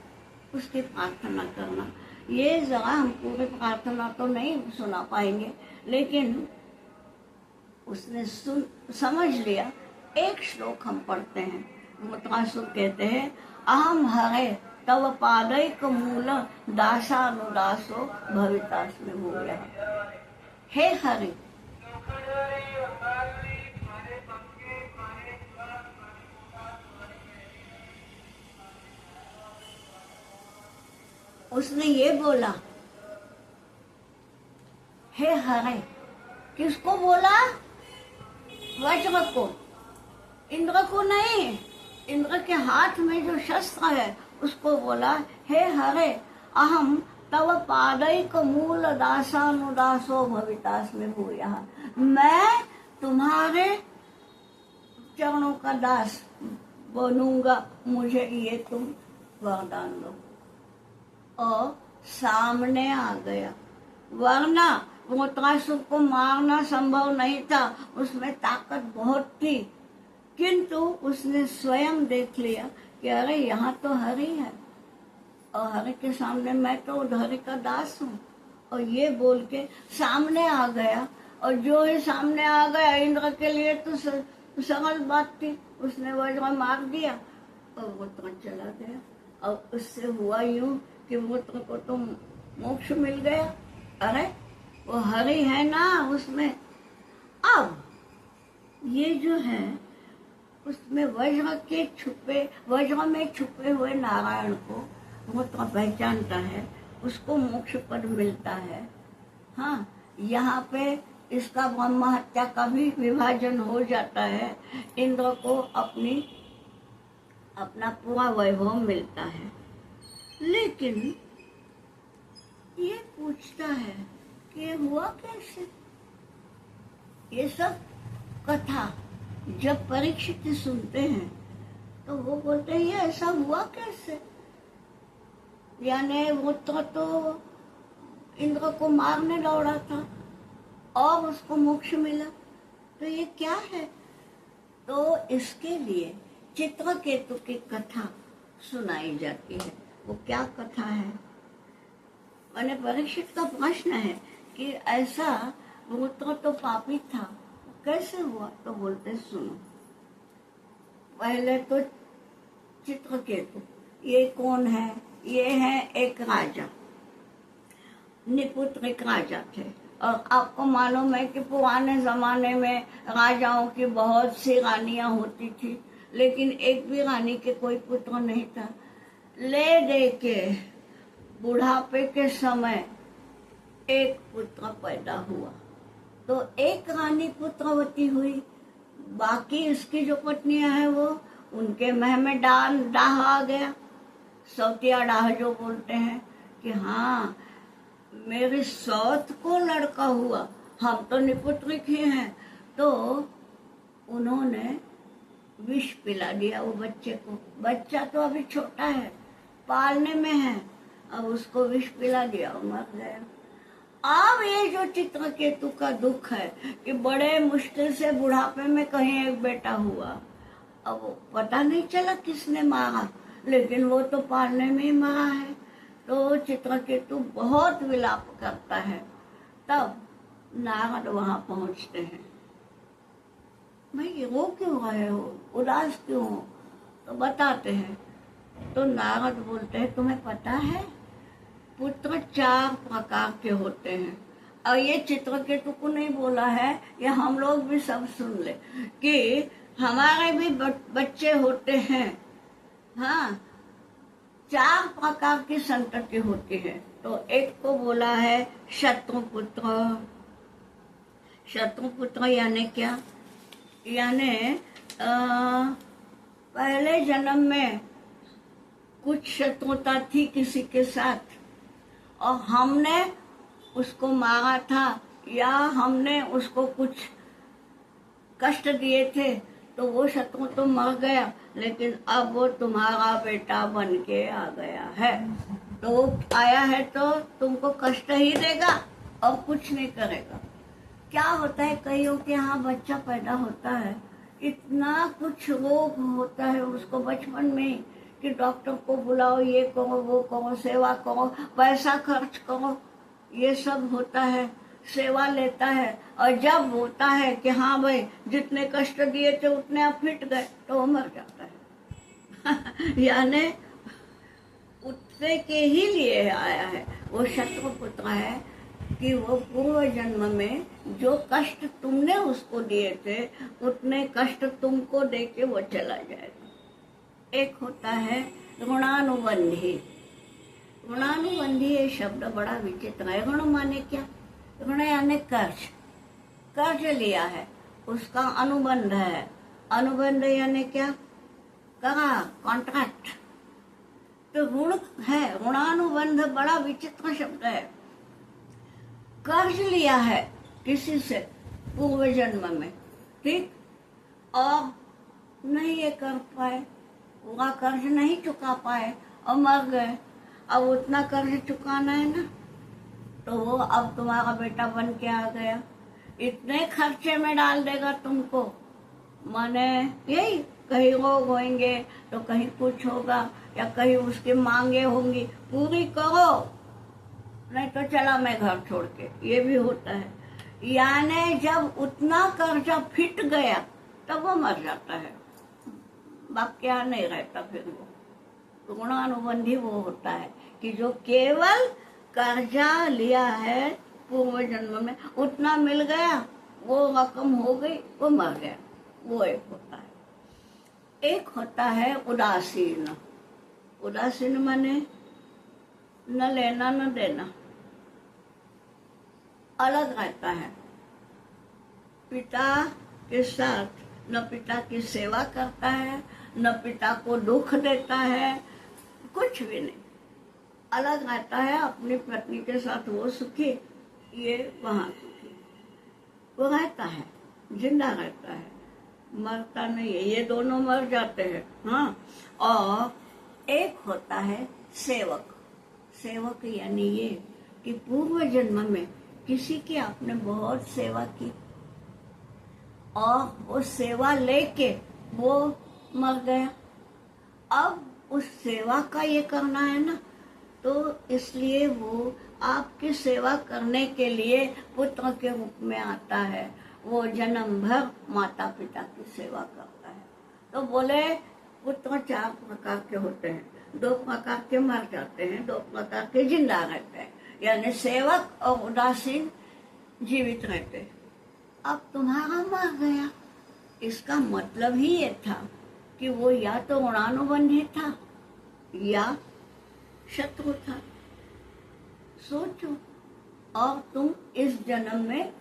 उसकी प्रार्थना करना, ये जरा हम पूरी प्रार्थना तो नहीं सुना पाएंगे, लेकिन उसने समझ लिया। एक श्लोक हम पढ़ते हैं। वृत्रासुर कहते हैं, अहम हरे तव पादैक मूल दासानुदासो भवितास्मि भूयः। हे हरि, उसने ये बोला, हे हरे। किसको बोला? वज्र को, इंद्र को नहीं। इंद्र के हाथ में जो शस्त्र है उसको बोला, हे हरे, अहम तव पादैक मूल दासानुदासो भवितास्मि भूयः। मैं तुम्हारे चरणों का दास बनूंगा, मुझे ये तुम वरदान दो। और सामने आ गया, वरना वृत्रासुर को मारना संभव नहीं था, उसमें ताकत बहुत थी। किंतु उसने स्वयं देख लिया कि अरे यहाँ तो हरि है, और हरि के सामने मैं तो हरि का दास हूँ। और ये बोल के सामने आ गया, और जो ही सामने आ गया, इंद्र के लिए तो सरल बात थी, उसने वज्र मार दिया और वो तो चला गया। और उससे हुआ यूं कि वृत्र को तो मोक्ष मिल गया। अरे वो हरि है ना उसमें। अब ये जो है, उसमें वज्र में छुपे हुए नारायण को वो तो पहचानता है, उसको मोक्ष पद मिलता है। हाँ, यहाँ पे इसका ब्रह्म हत्या का भी विभाजन हो जाता है। इंद्र को अपना पूरा वैभव मिलता है। लेकिन ये पूछता है कि ये हुआ कैसे? ये सब कथा जब परीक्षित सुनते हैं तो वो बोलते हैं, ये ऐसा हुआ कैसे? यानी वो तो इंद्र को मारने दौड़ा था और उसको मोक्ष मिला, तो ये क्या है? तो इसके लिए चित्रकेतु की कथा सुनाई जाती है। वो क्या कथा है? मैंने परीक्षित का प्रश्न है कि ऐसा वो तो पापी था, कैसे हुआ? तो बोलते सुनो, पहले तो चित्रकेतु ये कौन है? ये है एक राजा, निपुत्रिक राजा थे। और आपको मालूम है कि पुराने जमाने में राजाओं की बहुत सी रानियां होती थी, लेकिन एक भी रानी के कोई पुत्र नहीं था। ले दे के बुढ़ापे के समय एक पुत्र पैदा हुआ, तो एक रानी पुत्रवती हुई। बाकी इसकी जो पत्नियां हैं वो उनके मह में डाह आ गया। सौतिया डाह जो बोलते हैं कि हाँ, मेरी सौत को लड़का हुआ, हम तो निपुत्रिक ही हैं। तो उन्होंने विष पिला दिया वो बच्चे को। बच्चा तो अभी छोटा है, पालने में है, अब उसको विष पिला दिया, वो मर गया। अब ये जो चित्रकेतु का दुख है कि बड़े मुश्किल से बुढ़ापे में कहीं एक बेटा हुआ, अब वो पता नहीं चला किसने मारा, लेकिन वो तो पालने में ही मरा है। तो चित्रकेतु बहुत विलाप करता है। तब नारद वहां पहुंचते हैं। भाई रो क्यों रहे हो, उदास क्यों हो? तो बताते हैं। तो नारद बोलते हैं, तुम्हें पता है पुत्र 4 प्रकार के होते हैं। और ये चित्रकेतु को नहीं बोला है, ये हम लोग भी सब सुन ले कि हमारे भी बच्चे होते हैं। हाँ, 4 प्रकार की संतति होती है। तो एक को बोला है शत्रुपुत्र। शत्रुपुत्र यानी क्या? यानी पहले जन्म में कुछ शत्रुता थी किसी के साथ और हमने उसको मारा था या हमने उसको कुछ कष्ट दिए थे, तो वो शत्रु तो मर गया, लेकिन अब वो तुम्हारा बेटा बन के आ गया है। तो वो आया है तो तुमको कष्ट ही देगा और कुछ नहीं करेगा। क्या होता है, कईयों के यहाँ बच्चा पैदा होता है, इतना कुछ रोग होता है उसको बचपन में कि डॉक्टर को बुलाओ, ये करो वो करो, सेवा करो, पैसा खर्च करो, ये सब होता है, सेवा लेता है। और जब होता है कि हाँ भाई जितने कष्ट दिए थे उतने अब फिट गए, तो वो मर जाता है। यानी उतने के ही लिए आया है। वो शत्रुपुत्र है कि वो पूर्व जन्म में जो कष्ट तुमने उसको दिए थे उतने कष्ट तुमको दे के वो चला जाएगा। एक होता है ऋणानुबंधी। ऋणानुबंधी ये शब्द बड़ा विचित्र है। ऋण माने क्या? ऋण यानी कर्ज, कर्ज लिया है उसका अनुबंध है। अनुबंध यानी क्या? करार, कॉन्ट्रैक्ट। तो ऋण है, ऋणानुबंध बड़ा विचित्र शब्द है। कर्ज लिया है किसी से पूर्व जन्म में, ठीक, और नहीं ये कर पाए, पूरा कर्ज नहीं चुका पाए और मर गए। अब उतना कर्ज चुकाना है ना, तो वो अब तुम्हारा बेटा बन के आ गया, इतने खर्चे में डाल देगा तुमको। माने यही कहीं रोग होंगे तो कहीं कुछ होगा या कहीं उसकी मांगे होंगी, पूरी करो नहीं तो चला मैं घर छोड़ के, ये भी होता है। यानी जब उतना कर्जा फिट गया तब वो मर जाता है, बाप के यहाँ नहीं रहता। फिर वो ऋणानुबंधी वो होता है कि जो केवल कर्जा लिया है पूर्व जन्म में, उतना मिल गया, वो रकम हो गई, वो मर गया, वो एक होता है। एक होता है उदासीन। उदासीन माने न लेना न देना, अलग रहता है। पिता के साथ न पिता की सेवा करता है, न पिता को दुख देता है, कुछ भी नहीं, अलग रहता है। अपनी पत्नी के साथ वो सुखी, ये वहां सुखी। वो रहता है, जिंदा रहता है, मरता नहीं है। ये दोनों मर जाते हैं। हाँ, और एक होता है सेवक। सेवक यानी ये कि पूर्व जन्म में किसी की आपने बहुत सेवा की और वो सेवा लेके वो मर गया। अब उस सेवा का ये करना है ना, तो इसलिए वो आपकी सेवा करने के लिए पुत्र के रूप में आता है। वो जन्म भर माता पिता की सेवा करता है। तो बोले पुत्र 4 प्रकार के होते हैं, 2 प्रकार के मर जाते हैं, 2 प्रकार के जिंदा रहते हैं। यानी सेवक और उदासीन जीवित रहते हैं। अब तुम्हारा मर गया, इसका मतलब ही ये था कि वो या तो ऋणानुबंधी था या शत्रु था। सोचो, और तुम इस जन्म में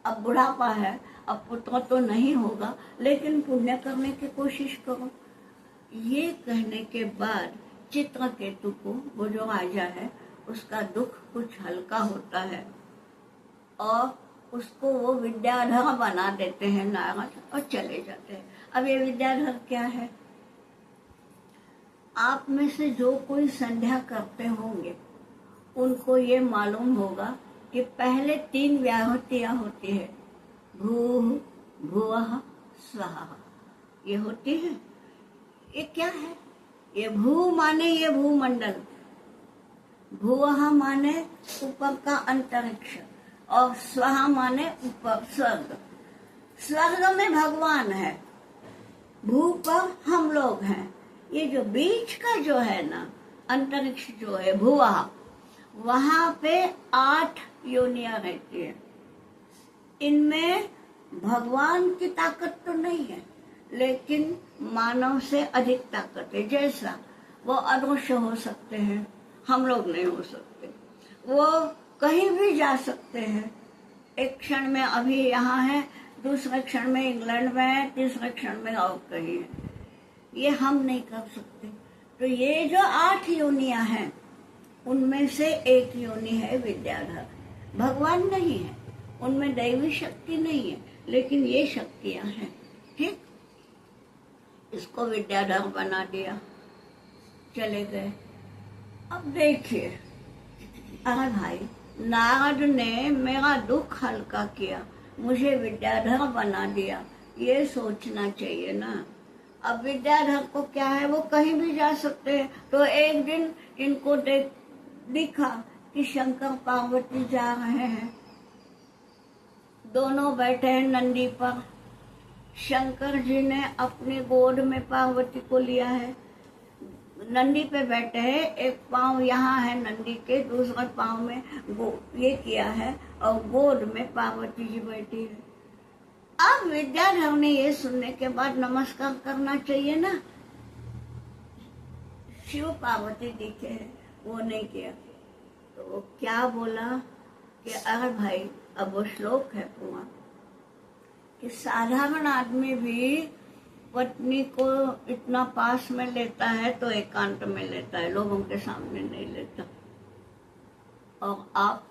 अब बुढ़ापा है, अब पुत्र तो नहीं होगा, लेकिन पुण्य करने की कोशिश करो। ये कहने के बाद चित्रकेतु को, वो जो राजा है, उसका दुख कुछ हल्का होता है और उसको वो विद्याधर बना देते हैं नारद और चले जाते हैं। अब ये विद्याधर क्या है? आप में से जो कोई संध्या करते होंगे उनको ये मालूम होगा कि पहले 3 व्याहतियां होती है, भूः भुवः स्वः, ये होती है। ये क्या है? ये भू माने ये भूमंडल, भुवः माने ऊपर का अंतरिक्ष, और स्वः माने ऊपर स्वर्ग। स्वर्ग में भगवान है, भू पर हम लोग हैं। ये जो बीच का जो है ना अंतरिक्ष जो है भुवः, वहां पे 8 योनियां रहती है। इनमें भगवान की ताकत तो नहीं है, लेकिन मानव से अधिक ताकत है। जैसा वो अदृश्य हो सकते हैं, हम लोग नहीं हो सकते। वो कहीं भी जा सकते हैं, एक क्षण में अभी यहाँ है, दूसरे क्षण में इंग्लैंड में है, तीसरे क्षण में और कहीं है। ये हम नहीं कर सकते। तो ये जो 8 योनियां हैं उनमें से एक योनि है विद्याधर। भगवान नहीं है, उनमें दैवी शक्ति नहीं है, लेकिन ये शक्तियां हैं। ठीक, इसको विद्याधर बना दिया, चले गए। अब देखिए, अरे भाई, नारद ने मेरा दुख हल्का किया, मुझे विद्याधर बना दिया, ये सोचना चाहिए ना। अब विद्याधर को क्या है, वो कहीं भी जा सकते हैं। तो एक दिन इनको दिखा कि शंकर पार्वती जा रहे हैं, दोनों बैठे हैं नंदी पर। शंकर जी ने अपनी गोद में पार्वती को लिया है, नंदी पे बैठे हैं, एक पांव यहाँ है नंदी के, दूसरे पांव में ये किया है और गोद में पार्वती जी बैठी है। अब विद्याधर ने ये सुनने के बाद नमस्कार करना चाहिए ना। शिव पार्वती दिखे हैं, वो नहीं किया। तो वो क्या बोला कि अरे भाई, अब वो श्लोक है पूरा कि साधारण आदमी भी पत्नी को इतना पास में लेता है तो एकांत में लेता है, लोगों के सामने नहीं लेता। और आप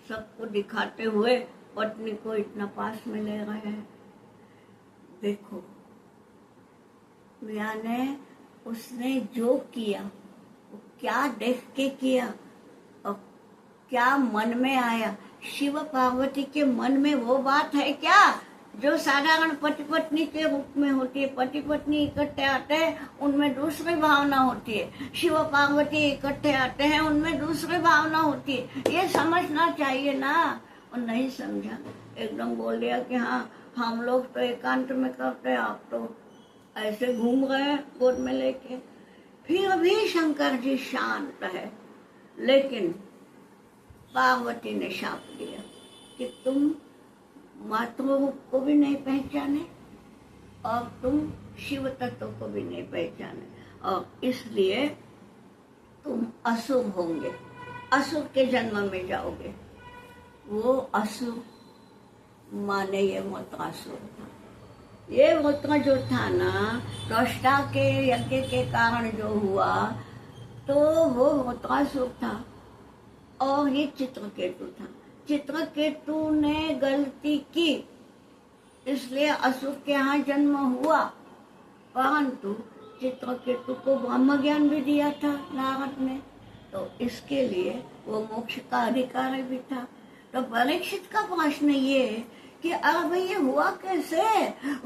सबको दिखाते हुए पत्नी को इतना पास में ले रहे हैं। देखो, यानी उसने जो किया वो क्या देख के किया और क्या मन में आया। शिव पार्वती के मन में वो बात है क्या जो साधारण पति पत्नी के रूप में होती है। पति पत्नी इकट्ठे आते हैं, उनमें दूसरी भावना होती है। शिव पार्वती इकट्ठे आते हैं, उनमें दूसरी भावना होती है। ये समझना चाहिए ना। और नहीं समझा, एकदम बोल दिया कि हाँ, हम लोग तो एकांत में करते हैं, आप तो ऐसे घूम रहे हैं गोद में लेके। फिर भी शंकर जी शांत है, लेकिन पार्वती ने शाप दिया कि तुम मातृरूप को भी नहीं पहचाने और तुम शिव तत्व को भी नहीं पहचाने, और इसलिए तुम असुर होंगे, असुर के जन्म में जाओगे। वो असुर माने ये मृत्रासुर था। ये मृत्र जो था ना, त्वष्टा के यज्ञ के कारण जो हुआ, तो वो मृत्रासुर था। और ये चित्रकेतु था। चित्रकेतु ने गलती की, इसलिए असुर के यहाँ जन्म हुआ, परंतु चित्रकेतु को ब्रह्म ज्ञान भी दिया था नारद ने, तो इसके लिए वो मोक्ष का अधिकारी भी था। तो परीक्षित का प्रश्न ये है कि अरे भाई, ये हुआ कैसे,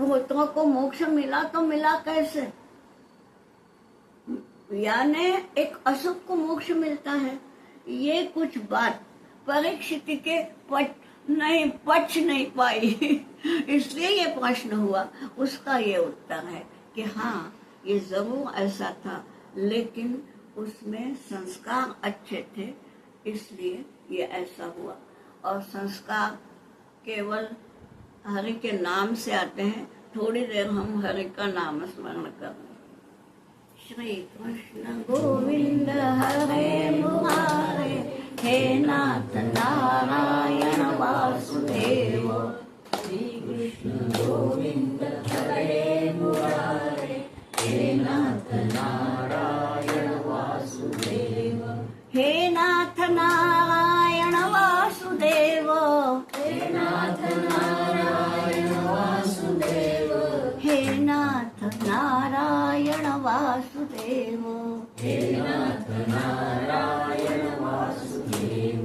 मृतों को मोक्ष मिला तो मिला कैसे। यानी एक असुर को मोक्ष मिलता है, ये कुछ बात परीक्षित के पच नहीं पाई इसलिए ये प्रश्न हुआ। उसका ये उत्तर है कि हाँ, ये जरूर ऐसा था, लेकिन उसमें संस्कार अच्छे थे, इसलिए ये ऐसा हुआ। और संस्कार केवल हरि के नाम से आते हैं। थोड़ी देर हम हरि का नाम स्मरण करें। श्री कृष्ण गोविंद हरे मुरारे, हे नाथ नारायण वासुदेव। श्री कृष्ण गोविंद हरे मुरारे, हे नाथ नारायण वासुदेव। हे नाथ नारायण वासुदेव, हे नाथ नारायण वासुदेव। हे नाथ नारायण वासुदेव, हे नाथ नारायण वासुदेव।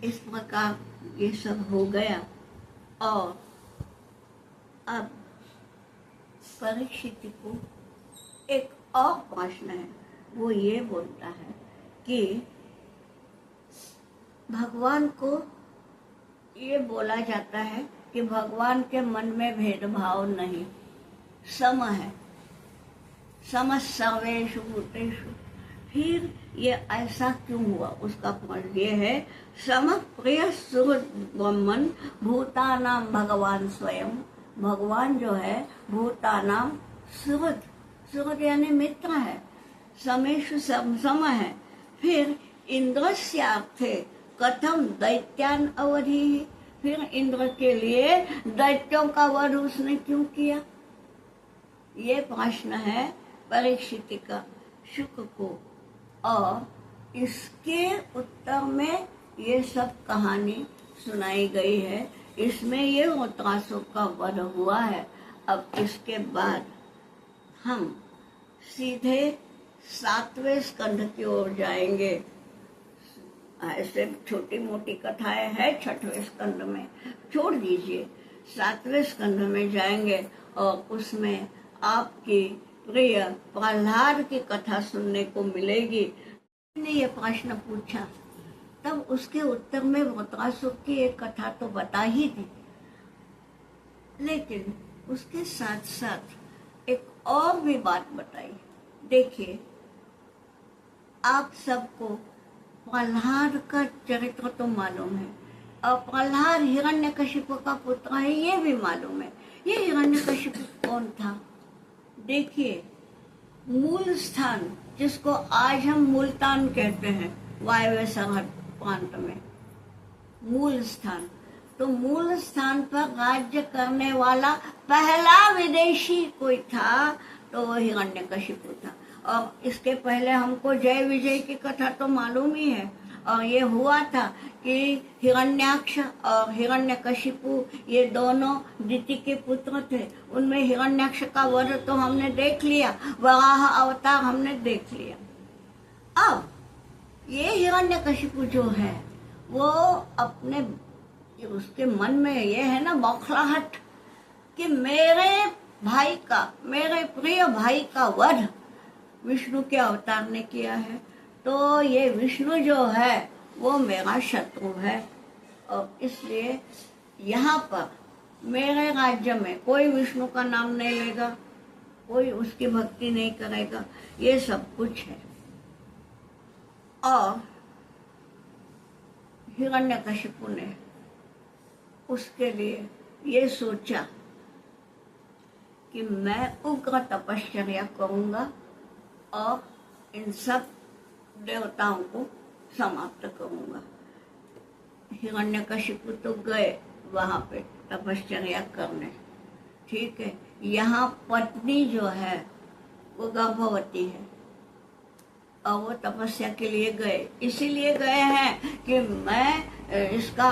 इस प्रकार ये सब हो गया। और अब परीक्षित को एक और प्रश्न है। वो ये बोलता है कि भगवान को ये बोला जाता है कि भगवान के मन में भेदभाव नहीं, सम है, सम सर्वेषु भूतेषु। फिर ये ऐसा क्यों हुआ, उसका प्रश्न ये है। सम प्रिय सुहृद ब्रह्मन भूतानाम भगवान स्वयं। भगवान जो है भूतानाम सुहृद, सुहृद यानी मित्र है, समेषु सम है। फिर इंद्रस्यार्थे कथम दैत्यान अवधि, फिर इंद्र के लिए दैत्यों का वध उसने क्यों किया? ये प्रश्न है परीक्षित का शुक को, और इसके उत्तर में ये सब कहानी सुनाई गई है। इसमें ये वृत्रासुर का वध हुआ है। अब इसके बाद हम सीधे 7वें स्कंध की ओर जाएंगे। ऐसे छोटी मोटी कथाएं हैं 6वें स्कंध में, छोड़ दीजिए। 7वें स्कंध में जाएंगे और उसमें आपकी प्रिय प्रहलाद की कथा सुनने को मिलेगी। ने ये प्रश्न पूछा, तब उसके उत्तर में वृत्रासुर की एक कथा तो बता ही दी, लेकिन उसके साथ साथ एक और भी बात बताई। देखिए, आप सबको प्रहलाद का चरित्र तो मालूम है, और प्रहलाद हिरण्यकशिपु का पुत्र है ये भी मालूम है। ये हिरण्यकशिपु कौन था? देखिए, मूल स्थान जिसको आज हम मुल्तान कहते हैं, वायव्य सरहद प्रांत में मूल स्थान, तो मूल स्थान पर राज्य करने वाला पहला विदेशी कोई था तो वो हिरण्यकशिपु था। और इसके पहले हमको जय विजय की कथा तो मालूम ही है। और ये हुआ था कि हिरण्याक्ष और हिरण्यकशिपु ये दोनों दिति के पुत्र थे। उनमें हिरण्याक्ष का वध तो हमने देख लिया, वराह अवतार हमने देख लिया। अब ये हिरण्यकशिपु जो है वो अपने, उसके मन में ये है ना बौखलाहट कि मेरे भाई का, मेरे प्रिय भाई का वध विष्णु के अवतार ने किया है, तो ये विष्णु जो है वो मेरा शत्रु है, और इसलिए यहाँ पर मेरे राज्य में कोई विष्णु का नाम नहीं लेगा, कोई उसकी भक्ति नहीं करेगा, ये सब कुछ है। और हिरण्यकशिपु ने उसके लिए ये सोचा कि मैं उग्र तपश्चर्या करूंगा और इन सब देवताओं को समाप्त करूंगा। हिरण्यकशिपु तो गए वहां पे तपश्चर्या करने, ठीक है। यहाँ पत्नी जो है वो गर्भवती है और वो तपस्या के लिए गए, इसीलिए गए हैं कि मैं इसका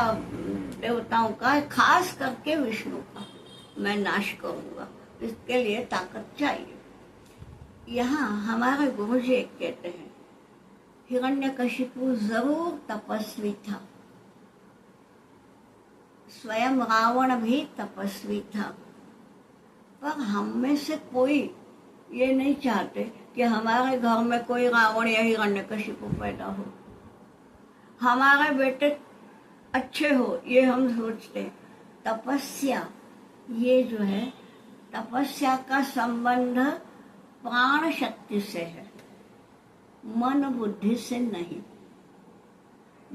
देवताओं का, खास करके विष्णु का मैं नाश करूंगा, इसके लिए ताकत चाहिए। यहाँ हमारे गुरुजी कहते हैं हिरण्यकशिपु जरूर तपस्वी था, स्वयं रावण भी तपस्वी था, पर हम में से कोई ये नहीं चाहते कि हमारे घर में कोई रावण या हिरण्यकशिपु पैदा हो, हमारे बेटे अच्छे हो, ये हम सोचते। तपस्या ये जो है, तपस्या का संबंध प्राण शक्ति से है, मन बुद्धि से नहीं।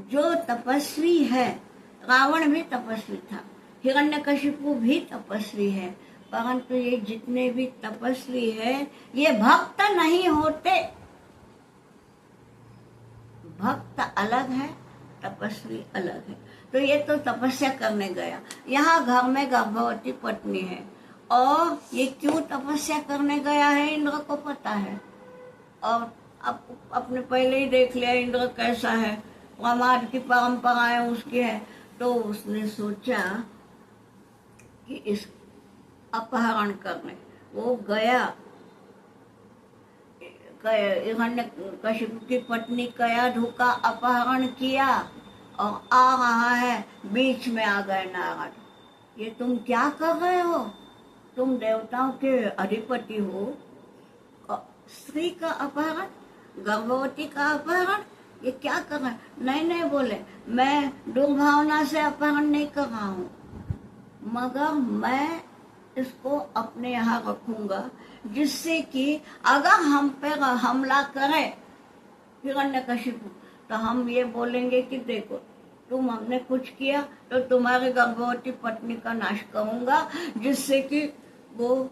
जो तपस्वी है, रावण भी तपस्वी था, हिरण्यकशिपु भी तपस्वी है, परंतु ये जितने भी तपस्वी है ये भक्त नहीं होते। भक्त अलग है, तपस्वी अलग है। तो ये तो तपस्या करने गया, यहाँ घर में गर्भवती पत्नी है, और ये क्यों तपस्या करने गया है इंद्र को पता है। और अब अपने पहले ही देख लिया इंद्र कैसा है, प्रमाद की परंपराएं उसकी है, तो उसने सोचा कि इस अपहरण करने वो गया। हिरण्यकशिपु की पत्नी कयाधु का अपहरण किया और आ रहा है, बीच में आ गए नारद, ये तुम क्या कर रहे हो? तुम देवताओं के अधिपति हो, स्त्री का अपहरण, गर्भवती का अपहरण, ये क्या कर रहे? नहीं नहीं बोले, मैं दुर्भावना से अपहरण नहीं कर रहा हूँ, मगर मैं इसको अपने यहाँ रखूंगा, जिससे कि अगर हम पे हमला करे हिरण्यकशिपु तो हम ये बोलेंगे कि देखो तुम हमने कुछ किया तो तुम्हारी गर्भवती पत्नी का नाश करूंगा, जिससे कि वो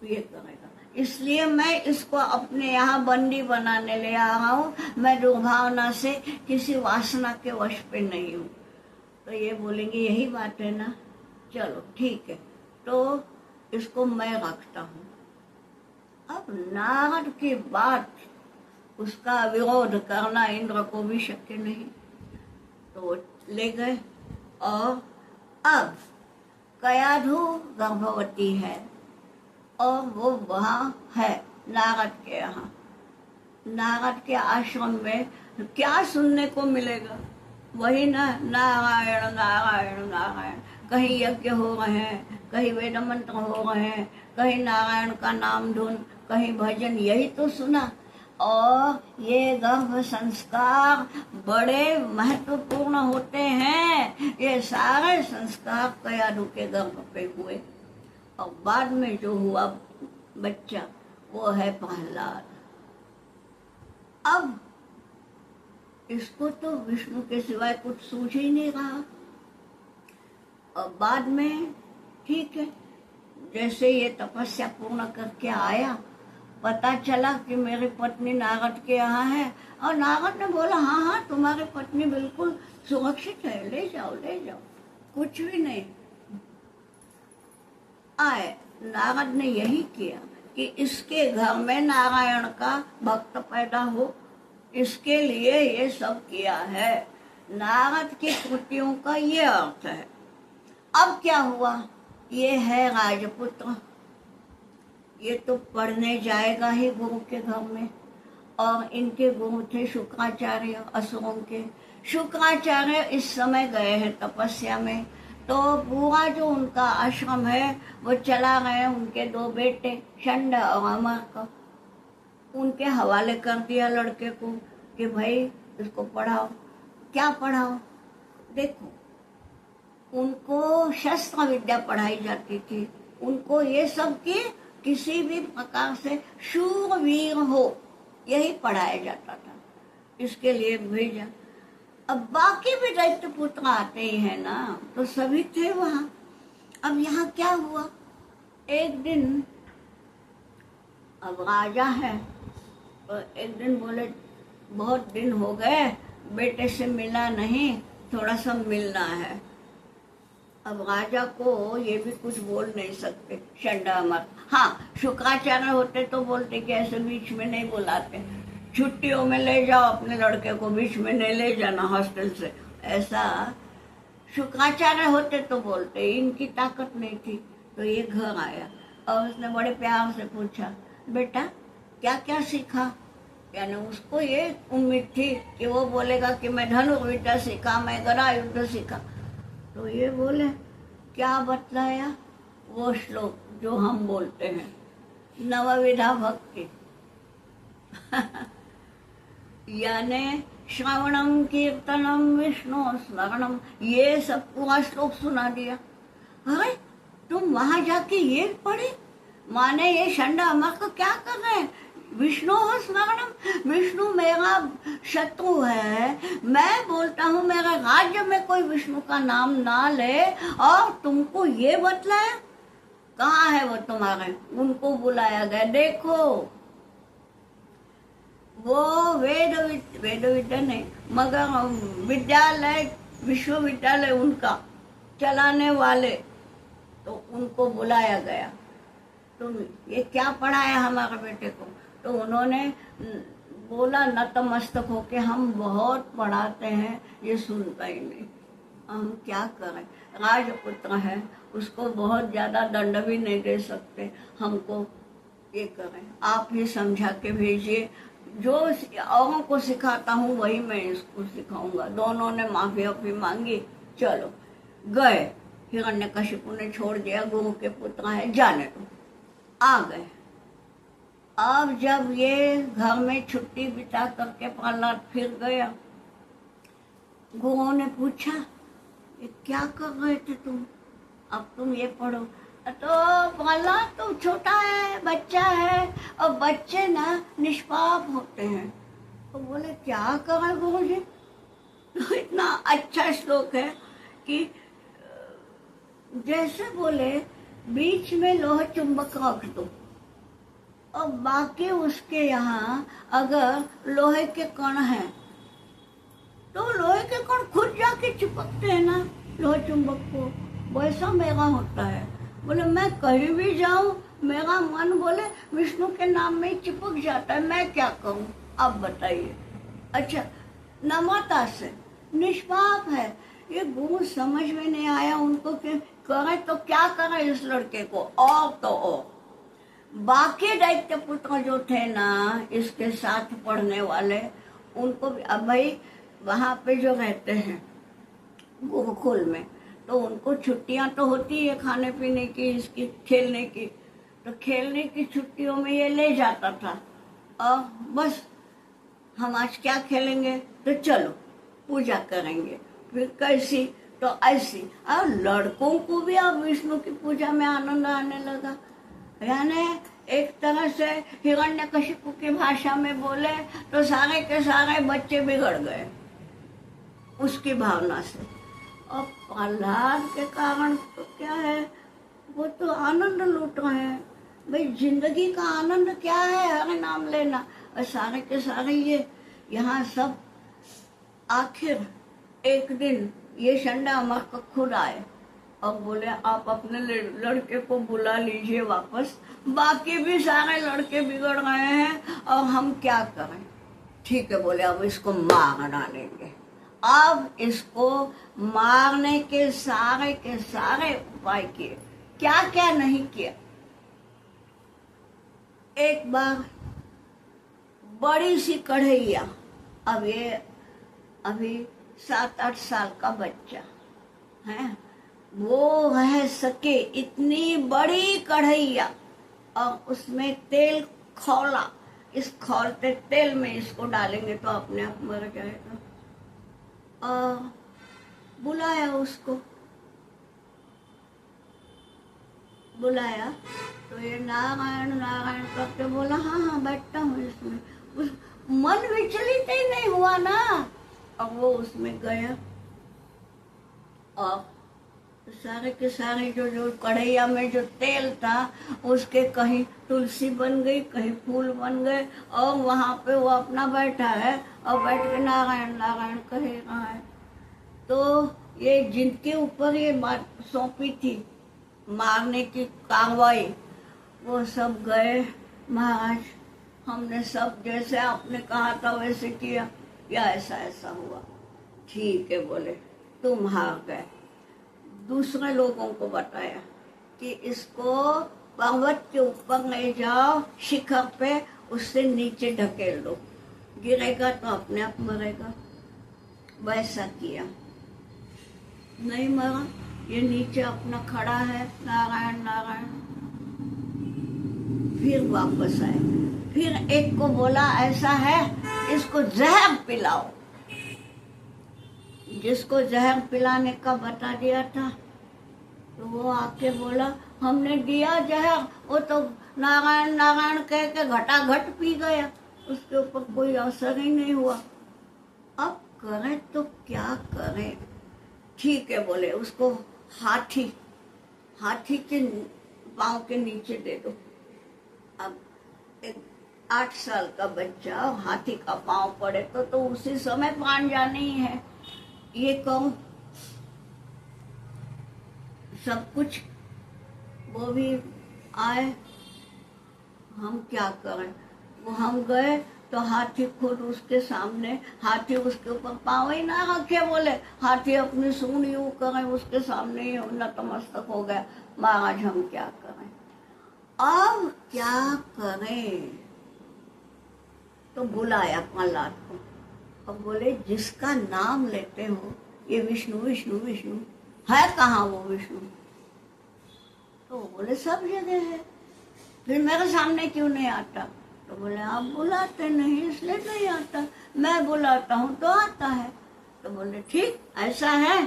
ये करेगा। इसलिए मैं इसको अपने यहाँ बंदी बनाने ले आ रहा हूँ। मैं दुर्भावना से किसी वासना के वश पे नहीं हूँ। तो ये बोलेंगे यही बात है ना, चलो ठीक है, तो इसको मैं रखता हूँ। अब नारद की बात, उसका विरोध करना इंद्र को भी शक्य नहीं, तो ले गए। और अब कयाधु गर्भवती है और वो वहाँ है नारद के यहाँ। नारद के आश्रम में क्या सुनने को मिलेगा? वही ना, नारायण नारायण नारायण। कहीं यज्ञ हो रहे हैं, कहीं वेद मंत्र हो रहे हैं, कहीं नारायण का नाम धुन, कहीं भजन, यही तो सुना। और ये गर्भ संस्कार बड़े महत्वपूर्ण होते हैं। ये सारे संस्कार कयाधु के गर्भ पे हुए और बाद में जो हुआ बच्चा वो है प्रहलाद। अब इसको तो विष्णु के सिवाय कुछ सूझ ही नहीं रहा। और बाद में ठीक है, जैसे ये तपस्या पूर्ण करके आया, पता चला कि मेरी पत्नी नारद के यहाँ है। और नारद ने बोला हाँ हाँ तुम्हारी पत्नी बिल्कुल सुरक्षित है, ले जाओ ले जाओ, कुछ भी नहीं। आए नारद ने यही किया कि इसके घर में नारायण का भक्त पैदा हो, इसके लिए ये सब किया है। नारद की कृतियों का ये अर्थ है। अब क्या हुआ? ये है राजपुत्र, ये तो पढ़ने जाएगा ही गुरु के घर में। और इनके गुरु थे शुक्राचार्य, असुरों के। शुक्राचार्य इस समय गए हैं तपस्या में, तो पूरा जो उनका आश्रम है वो चला गए उनके दो बेटे शंड और अमर को। उनके हवाले कर दिया लड़के को कि भाई इसको पढ़ाओ। क्या पढ़ाओ? देखो, उनको शस्त्र विद्या पढ़ाई जाती थी, उनको ये सब कि किसी भी प्रकार से शूरवीर हो, यही पढ़ाया जाता था। इसके लिए भेजा। अब बाकी भी दैत्य पुत्र आते ही है ना, तो सभी थे वहां। अब यहाँ क्या हुआ? एक दिन, अब राजा है तो एक दिन बोले बहुत दिन हो गए बेटे से मिला नहीं, थोड़ा सा मिलना है। अब राजा को ये भी कुछ बोल नहीं सकते, शंडा मत। हाँ, शुक्राचार्य होते तो बोलते कि ऐसे बीच में नहीं बुलाते, छुट्टियों में ले जाओ अपने लड़के को, बीच में नहीं ले जाना हॉस्टल से, ऐसा शुक्राचार्य होते तो बोलते। इनकी ताकत नहीं थी। तो ये घर आया और उसने बड़े प्यार से पूछा, बेटा क्या क्या सीखा? यानी उसको ये उम्मीद थी कि वो बोलेगा कि मैं धनुर्विद्या सीखा, मैं गदा युद्ध सीखा। तो ये बोले क्या बतलाया? वो श्लोक जो हम बोलते हैं, नवविधा भक्ति यानी श्रवणम कीर्तनम विष्णु स्मरणम, ये सब पूरा श्लोक सुना दिया। अरे तुम वहां जाके ये पढ़े? माने ये शंडा अमर को क्या कर रहे हैं? विष्णु स्मरणम, विष्णु मेरा शत्रु है। मैं बोलता हूँ मेरे राज्य में कोई विष्णु का नाम ना ले, और तुमको ये बतलाया? कहाँ है वो तुम्हारे? उनको बुलाया गया। देखो वो वेद विद्या नहीं मगर विद्यालय, विश्वविद्यालय उनका चलाने वाले, तो उनको बुलाया गया। तुम ये क्या पढ़ाया हमारे बेटे को? तो उन्होंने बोला नतमस्तक होके, हम बहुत पढ़ाते हैं, ये सुनता ही नहीं, हम क्या करें? राजपुत्र है, उसको बहुत ज्यादा दंड भी नहीं दे सकते, हमको ये करें, आप ही समझा के भेजिए। जो औरों को सिखाता हूँ वही मैं इसको सिखाऊंगा। दोनों ने माफी वाफी मांगी, चलो गए। हिरण्यकशिपु ने छोड़ दिया, गुरु के पुत्र है, जाने दो, आ गए। अब जब ये घर में छुट्टी बिता करके प्रहलाद फिर गया, गुरु ने पूछा ये क्या कर रहे थे तुम? अब तुम ये पढ़ो। तो प्रहलाद तो छोटा है, बच्चा है, और बच्चे ना निष्पाप होते हैं। तो बोले क्या कर रहे गुरु जी? तो इतना अच्छा श्लोक है कि जैसे बोले बीच में लोहा चुंबक रख दो और बाकी उसके यहाँ अगर लोहे के कण हैं तो लोहे के कण खुद जाके चिपकते हैं ना लोहे चुंबक को, वैसा मेरा होता है। बोले मैं कहीं भी जाऊं मेरा मन बोले विष्णु के नाम में ही चिपक जाता है, मैं क्या करूं आप बताइए। अच्छा, नम्रता से, निष्पाप है। ये गुण समझ में नहीं आया उनको कि करे तो क्या करे इस लड़के को, और तो और बाकी दैत्य पुत्र जो थे ना इसके साथ पढ़ने वाले, उनको भी अब भाई वहां पे जो रहते हैं गुरुकुल में, तो उनको छुट्टियां तो होती है खाने पीने की, इसकी खेलने की, तो खेलने की छुट्टियों में ये ले जाता था और बस हम आज क्या खेलेंगे, तो चलो पूजा करेंगे, फिर कैसी तो ऐसी। और लड़कों को भी अब विष्णु की पूजा में आनंद आने लगा। यानी एक तरह से हिरण्यकशिपु की भाषा में बोले तो सारे के सारे बच्चे बिगड़ गए उसकी भावना से। और प्रहलाद के कारण तो क्या है, वो तो आनंद लूट रहे हैं। भाई जिंदगी का आनंद क्या है, हरे नाम लेना। और सारे के सारे ये यहाँ सब आखिर एक दिन ये शंडा अमर को खुद आए और बोले आप अपने लड़के को बुला लीजिए वापस, बाकी भी सारे लड़के बिगड़ रहे हैं और हम क्या करें। ठीक है बोले अब इसको मार डालेंगे। अब इसको मारने के सारे उपाय किए, क्या क्या नहीं किया। एक बार बड़ी सी कढ़ैया, अब ये अभी 7-8 साल का बच्चा है, वो रह सके इतनी बड़ी कढ़ैया और उसमें तेल खौला, इस खौलते तेल में इसको डालेंगे तो अपने आप मर जाएगा। बुलाया उसको, बुलाया तो ये नारायण नारायण करके बोला हाँ हाँ बैठता हूँ इसमें। उस मन विचलित ही नहीं हुआ ना। अब वो उसमें गया और सारे के सारे जो कढ़ैया में जो तेल था उसके कहीं तुलसी बन गई, कहीं फूल बन गए, और वहां पे वो अपना बैठा है और बैठ के नारायण नारायण कहे रहा है। तो ये जिनके ऊपर ये बात सौंपी थी मारने की कार्रवाई, वो सब गए, महाराज हमने सब जैसे आपने कहा था वैसे किया या ऐसा ऐसा हुआ। ठीक है बोले तुम हार गए। दूसरे लोगों को बताया कि इसको पर्वत के ऊपर ले जाओ, शिखर पे उससे नीचे ढकेल दो, गिरेगा तो अपने आप मरेगा। वैसा किया, नहीं मरा, ये नीचे अपना खड़ा है नारायण नारायण। फिर वापस आए, फिर एक को बोला ऐसा है इसको जहर पिलाओ। जिसको जहर पिलाने का बता दिया था तो वो आके बोला हमने दिया जहर, वो तो नारायण नारायण कह के घटाघट पी गया, उसके ऊपर कोई असर ही नहीं हुआ। अब करें तो क्या करें। ठीक है बोले उसको हाथी के पाँव के नीचे दे दो। अब एक 8 साल का बच्चा हाथी का पाँव पड़े तो उसी समय प्राण जाने ही है। ये कौन सब कुछ वो भी आए, हम क्या करें। वो हम गए तो हाथी खुद उसके सामने, हाथी उसके ऊपर पाँव ही ना रखे, बोले हाथी अपनी सूंड यूं करे उसके सामने ही नतमस्तक हो गया। महाराज हम क्या करें, अब क्या करें। तो बुलाया प्रहलाद को और बोले जिसका नाम लेते हो ये विष्णु विष्णु विष्णु है, कहाँ वो विष्णु। तो बोले सब जगह है, फिर मेरे सामने क्यों नहीं आता। तो बोले आप बुलाते नहीं इसलिए नहीं आता, मैं बुलाता हूँ तो आता है। तो बोले ठीक ऐसा है,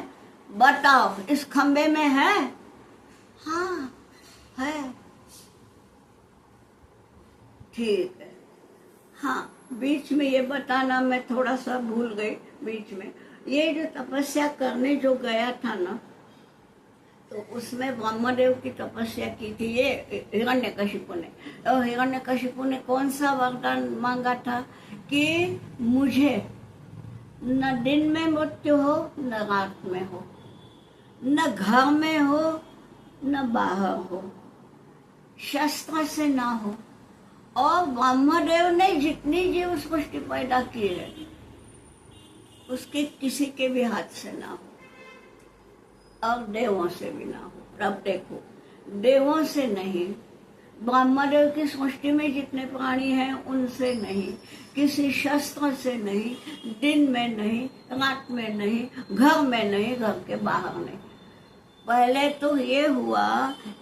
बताओ इस खंबे में है। हाँ है। ठीक है। हाँ बीच में ये बताना मैं थोड़ा सा भूल गई, बीच में ये जो तपस्या करने जो गया था ना, तो उसमें ब्रह्मदेव की तपस्या की थी ये हिरण्यकशिपु ने। और हिरण्यकशिपु ने कौन सा वरदान मांगा था कि न दिन में मृत्यु हो न रात में हो, न घर में हो न बाहर हो, शस्त्र से ना हो। और ब्रह्मदेव ने जितनी जीव सृष्टि पैदा की है उसके किसी के भी हाथ से ना हो और देवों से भी ना हो। अब देखो, देवों से नहीं, ब्रह्मदेव की सृष्टि में जितने प्राणी हैं उनसे नहीं, किसी शस्त्र से नहीं, दिन में नहीं, रात में नहीं, घर में नहीं, घर के बाहर नहीं। पहले तो ये हुआ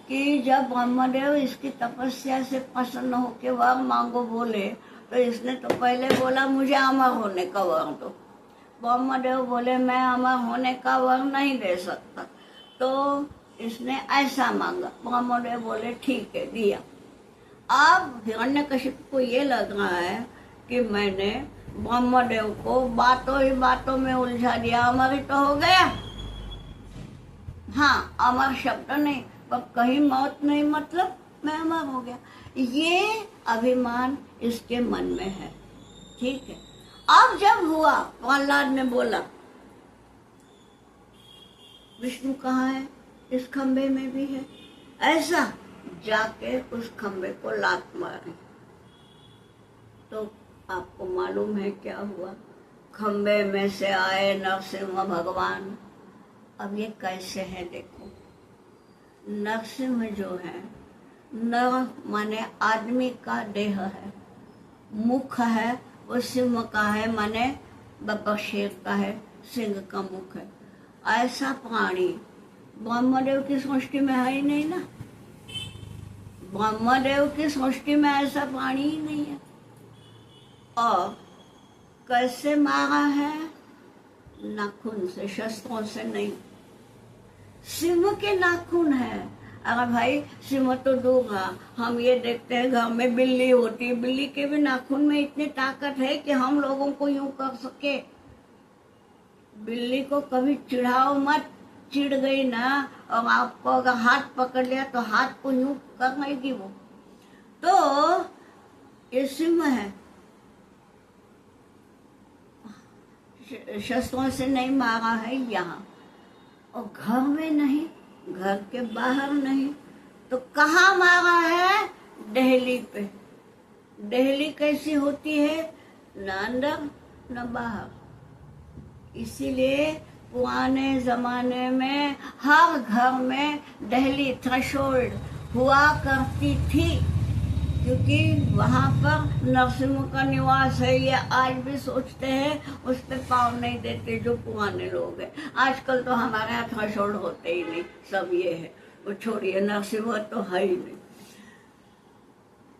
कि जब ब्रह्मदेव इसकी तपस्या से प्रसन्न होकर वर मांगो बोले, तो इसने तो पहले बोला मुझे अमर होने का वर दो। ब्रह्मदेव बोले मैं अमर होने का वर नहीं दे सकता, तो इसने ऐसा मांगा। ब्रह्मदेव बोले ठीक है, दिया। अब हिरण्यकशिपु को ये लग रहा है कि मैंने ब्रह्मदेव को बातों ही बातों में उलझा दिया, अमर ही तो हो गया। हाँ, अमर शब्द नहीं, पर कहीं मौत नहीं, मतलब मैं अमर हो गया। ये अभिमान इसके मन में है, ठीक है। अब जब हुआ, प्रहलाद ने बोला विष्णु कहाँ है, इस खंबे में भी है, ऐसा जाके उस खंबे को लात मारी। तो आपको मालूम है क्या हुआ, खंबे में से आए नरसिंह भगवान। अब ये कैसे है देखो, नरसिंह जो है, नर माने आदमी का देह है, मुख है वो सिंह का है, माने बब्बर शेर का है, सिंह का मुख है। ऐसा प्राणी ब्रह्मदेव की सृष्टि में है ही नहीं ना, ब्रह्मदेव की सृष्टि में ऐसा प्राणी ही नहीं है। और कैसे मारा है, नाखून से, शस्त्रों से नहीं। सिंह के नाखून है। अरे भाई, सिंह तो दूर है, हम ये देखते हैं घर में बिल्ली होती है, बिल्ली के भी नाखून में इतनी ताकत है कि हम लोगों को यूं कर सके। बिल्ली को कभी चिढ़ाओ मत, चिढ़ गई ना और आपको अगर हाथ पकड़ लिया तो हाथ को यूं करनेगी वो। तो ये सिंह है, शस्त्रों से नहीं मारा है यहाँ, और घर में नहीं, घर के बाहर नहीं, तो कहाँ मारा है, दहली पे। दहली कैसी होती है, न अंदर न बाहर। इसीलिए पुराने जमाने में हर घर में दहली, थ्रेशोल्ड हुआ करती थी, क्योंकि वहां पर नरसिंह का निवास है। ये आज भी सोचते हैं, उस पर पाँव नहीं देते जो पुराने लोग हैं। आजकल तो हमारे यहाँ थ्रेशोल्ड होते ही नहीं, सब ये है, वो छोड़िए, नरसिंह तो है ही नहीं।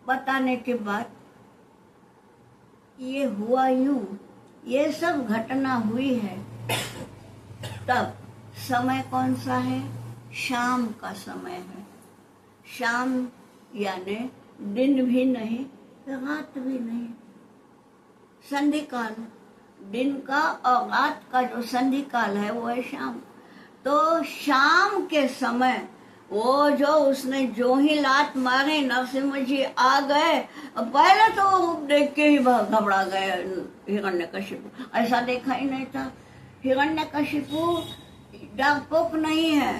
बताने के बाद ये हुआ यूं, ये सब घटना हुई है। तब समय कौन सा है, शाम का समय है। शाम यानी दिन भी नहीं रात भी नहीं, संधि काल। दिन का और रात का जो संधि काल है वो है शाम। तो शाम के समय वो जो उसने जो ही लात मारे, नरसिंह जी आ गए। पहले तो रूप देख के ही घबरा गए हिरण्यकशिपु, ऐसा देखा ही नहीं था। हिरण्यकशिपु डरपोक नहीं है,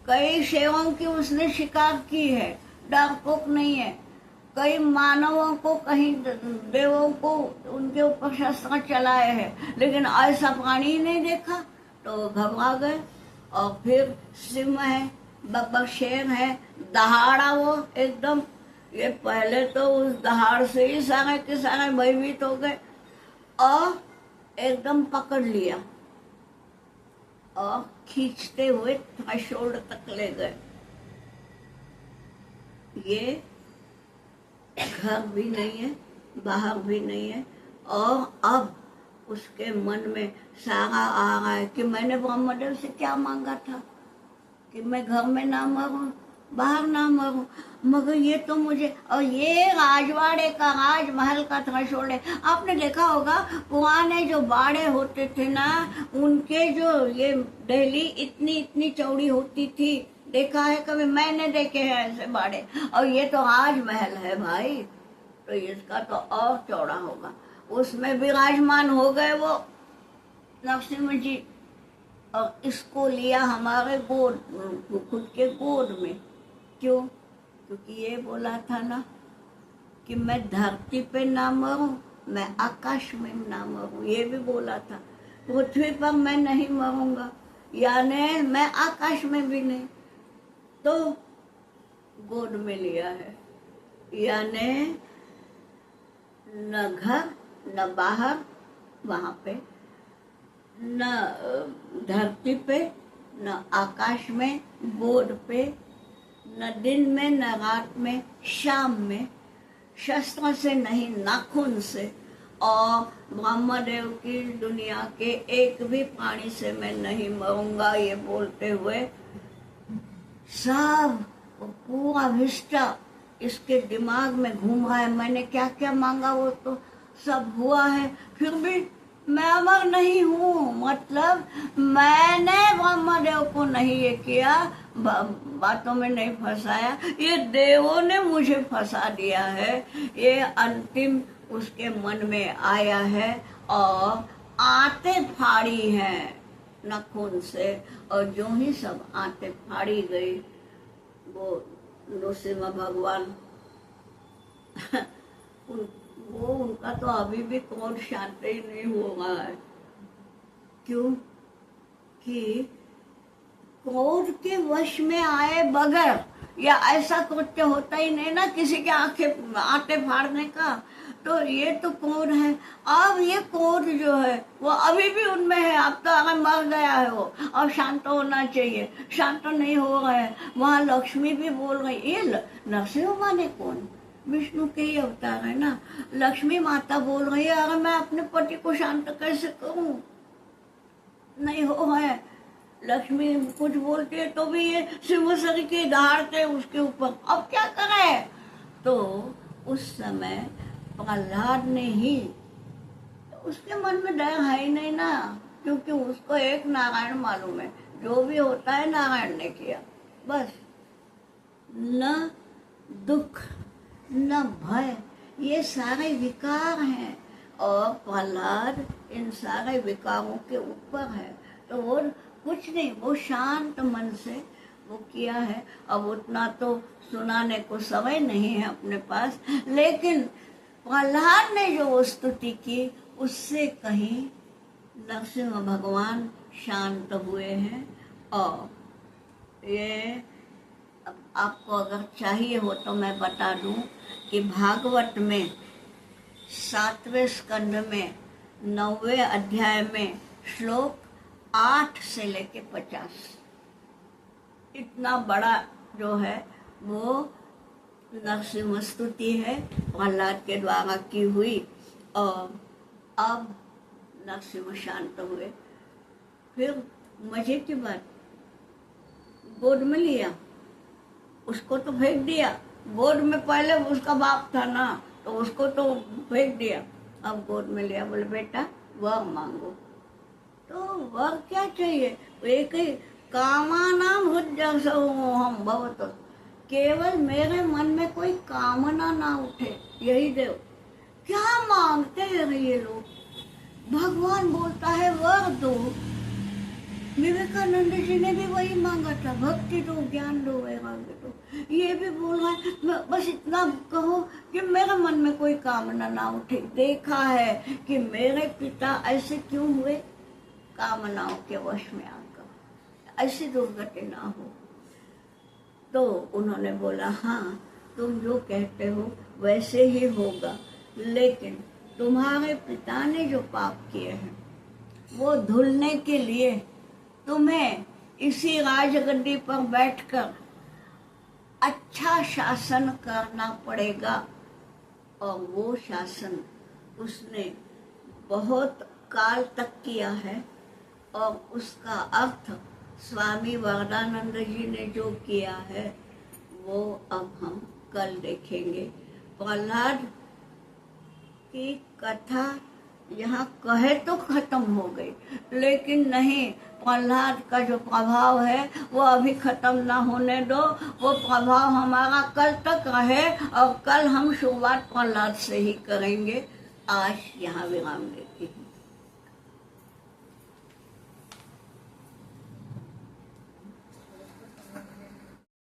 कई शेरों की उसने शिकार की है, डरपोक नहीं है। कई मानवों को, कहीं देवों को उनके ऊपर शस्त्र चलाए हैं, लेकिन ऐसा प्राणी ही नहीं देखा, तो घबरा गए। और फिर सिंह है, बब्बर शेर है, दहाड़ा वो एकदम। ये पहले तो उस दहाड़ से ही सारे के सारे भयभीत हो गए और एकदम पकड़ लिया और खींचते हुए थ्रेशोल्ड तक ले गए। ये घर भी नहीं है, बाहर भी नहीं है, और अब उसके मन में सारा आ रहा है कि मैंने ब्रह्मदेव से क्या मांगा था कि मैं घर में ना मरूं, बाहर ना मरूं, मगर ये तो मुझे, और ये राजवाड़े का, राजमहल का थ्रेशोल्ड है। आपने देखा होगा पुराने जो बाड़े होते थे ना, उनके जो ये दहली इतनी इतनी चौड़ी होती थी, देखा है कभी? मैंने देखे हैं ऐसे बाड़े। और ये तो राजमहल है भाई, तो इसका तो और चौड़ा होगा। उसमें विराजमान हो गए वो नरसिम्हा जी और इसको लिया हमारे गोद, खुद के गोद में। क्यों? क्योंकि ये बोला था ना कि मैं धरती पे ना मरूं, मैं आकाश में ना मरूं। ये भी बोला था, पृथ्वी पर मैं नहीं मरूंगा, यानी मैं आकाश में भी नहीं। तो गोद में लिया है, यानी न घर न बाहर वहां पे, न धरती पे न आकाश में, गोद पे, न दिन में न रात में, शाम में, शस्त्र से नहीं नाखून से, और ब्रह्मदेव की दुनिया के एक भी प्राणी से मैं नहीं मरूंगा। ये बोलते हुए सब पूरा विस्टा इसके दिमाग में घूम रहा है। मैंने क्या क्या मांगा वो तो सब हुआ है, फिर भी मैं अमर नहीं हूँ। मतलब मैंने ब्रह्मदेव को नहीं ये किया, बातों में नहीं फंसाया, ये देवों ने मुझे फंसा दिया है। ये अंतिम उसके मन में आया है और आते फाड़ी हैं नाखून से, और जो ही सब आते फाड़ी गई वो नरसिम्हा भगवान वो उनका तो अभी भी क्रोध शांत ही नहीं हो रहा है। क्यों? कि क्रोध के वश में आए बगैर या ऐसा कृत्य होता ही नहीं ना किसी के आंखें आटे फाड़ने का। तो ये तो क्रोध है। अब ये क्रोध जो है वो अभी भी उनमें है। अब तो अगर मर गया है वो, अब शांत होना चाहिए, शांत नहीं हो रहा है। वहाँ लक्ष्मी भी बोल रही, ये नरसिंह माने कौन? विष्णु के ही अवतार है ना। लक्ष्मी माता बोल रही है, अगर मैं अपने पति को शांत कैसे करूं? नहीं हो है। लक्ष्मी कुछ बोलती है तो भी ये सिंहसरी के दहाड़ते उसके ऊपर। अब क्या करे? तो उस समय प्रहलाद ने ही, उसके मन में डर है ही नहीं ना, क्योंकि उसको एक नारायण मालूम है, जो भी होता है नारायण ने किया बस। न दुख न भय, ये सारे विकार हैं, और प्रहलाद इन सारे विकारों के ऊपर है। तो वो कुछ नहीं, वो शांत मन से वो किया है। अब उतना तो सुनाने को समय नहीं है अपने पास, लेकिन प्रहलाद ने जो स्तुति की उससे कहीं नरसिंह भगवान शांत हुए हैं। और ये आपको अगर चाहिए हो तो मैं बता दूं कि भागवत में 7वें स्कंद में 9वें अध्याय में श्लोक 8 से लेके 50, इतना बड़ा जो है वो नरसिंह स्तुति है प्रहलाद के द्वारा की हुई। और अब नरसिंह शांत हुए। फिर मजे की बात, गोद में लिया, उसको तो फेंक दिया। गोद में पहले उसका बाप था ना, तो उसको तो फेंक दिया। अब गोद में लिया, बोले बेटा वर मांगो। तो वर क्या चाहिए? एक ही कामानाम हम भवत, केवल मेरे मन में कोई कामना ना उठे, यही देव। क्या मांगते हैं ये लोग? भगवान बोलता है वर दो। विवेकानंद जी ने भी वही मांगा था, भक्ति दो, ज्ञान दो, वैराग्य दो। ये भी बोल रहा है बस इतना कहो कि मेरे मन में कोई कामना ना उठे। देखा है कि मेरे पिता ऐसे क्यों हुए, कामनाओं के वश में आकर, ऐसी दुर्गति ना हो। तो उन्होंने बोला हाँ, तुम जो कहते हो वैसे ही होगा, लेकिन तुम्हारे पिता ने जो पाप किए हैं वो धुलने के लिए तुम्हें इसी राजगद्दी पर बैठकर अच्छा शासन करना पड़ेगा। और वो शासन उसने बहुत काल तक किया है, और उसका अर्थ स्वामी वरदानंद जी ने जो किया है वो अब हम कल देखेंगे। प्रहलाद की कथा यहाँ कहे तो खत्म हो गई, लेकिन नहीं, प्रहलाद का जो प्रभाव है वो अभी खत्म ना होने दो। वो प्रभाव हमारा कल तक रहे, और कल हम शुरुआत प्रहलाद से ही करेंगे। आज यहाँ विराम देती हूँ।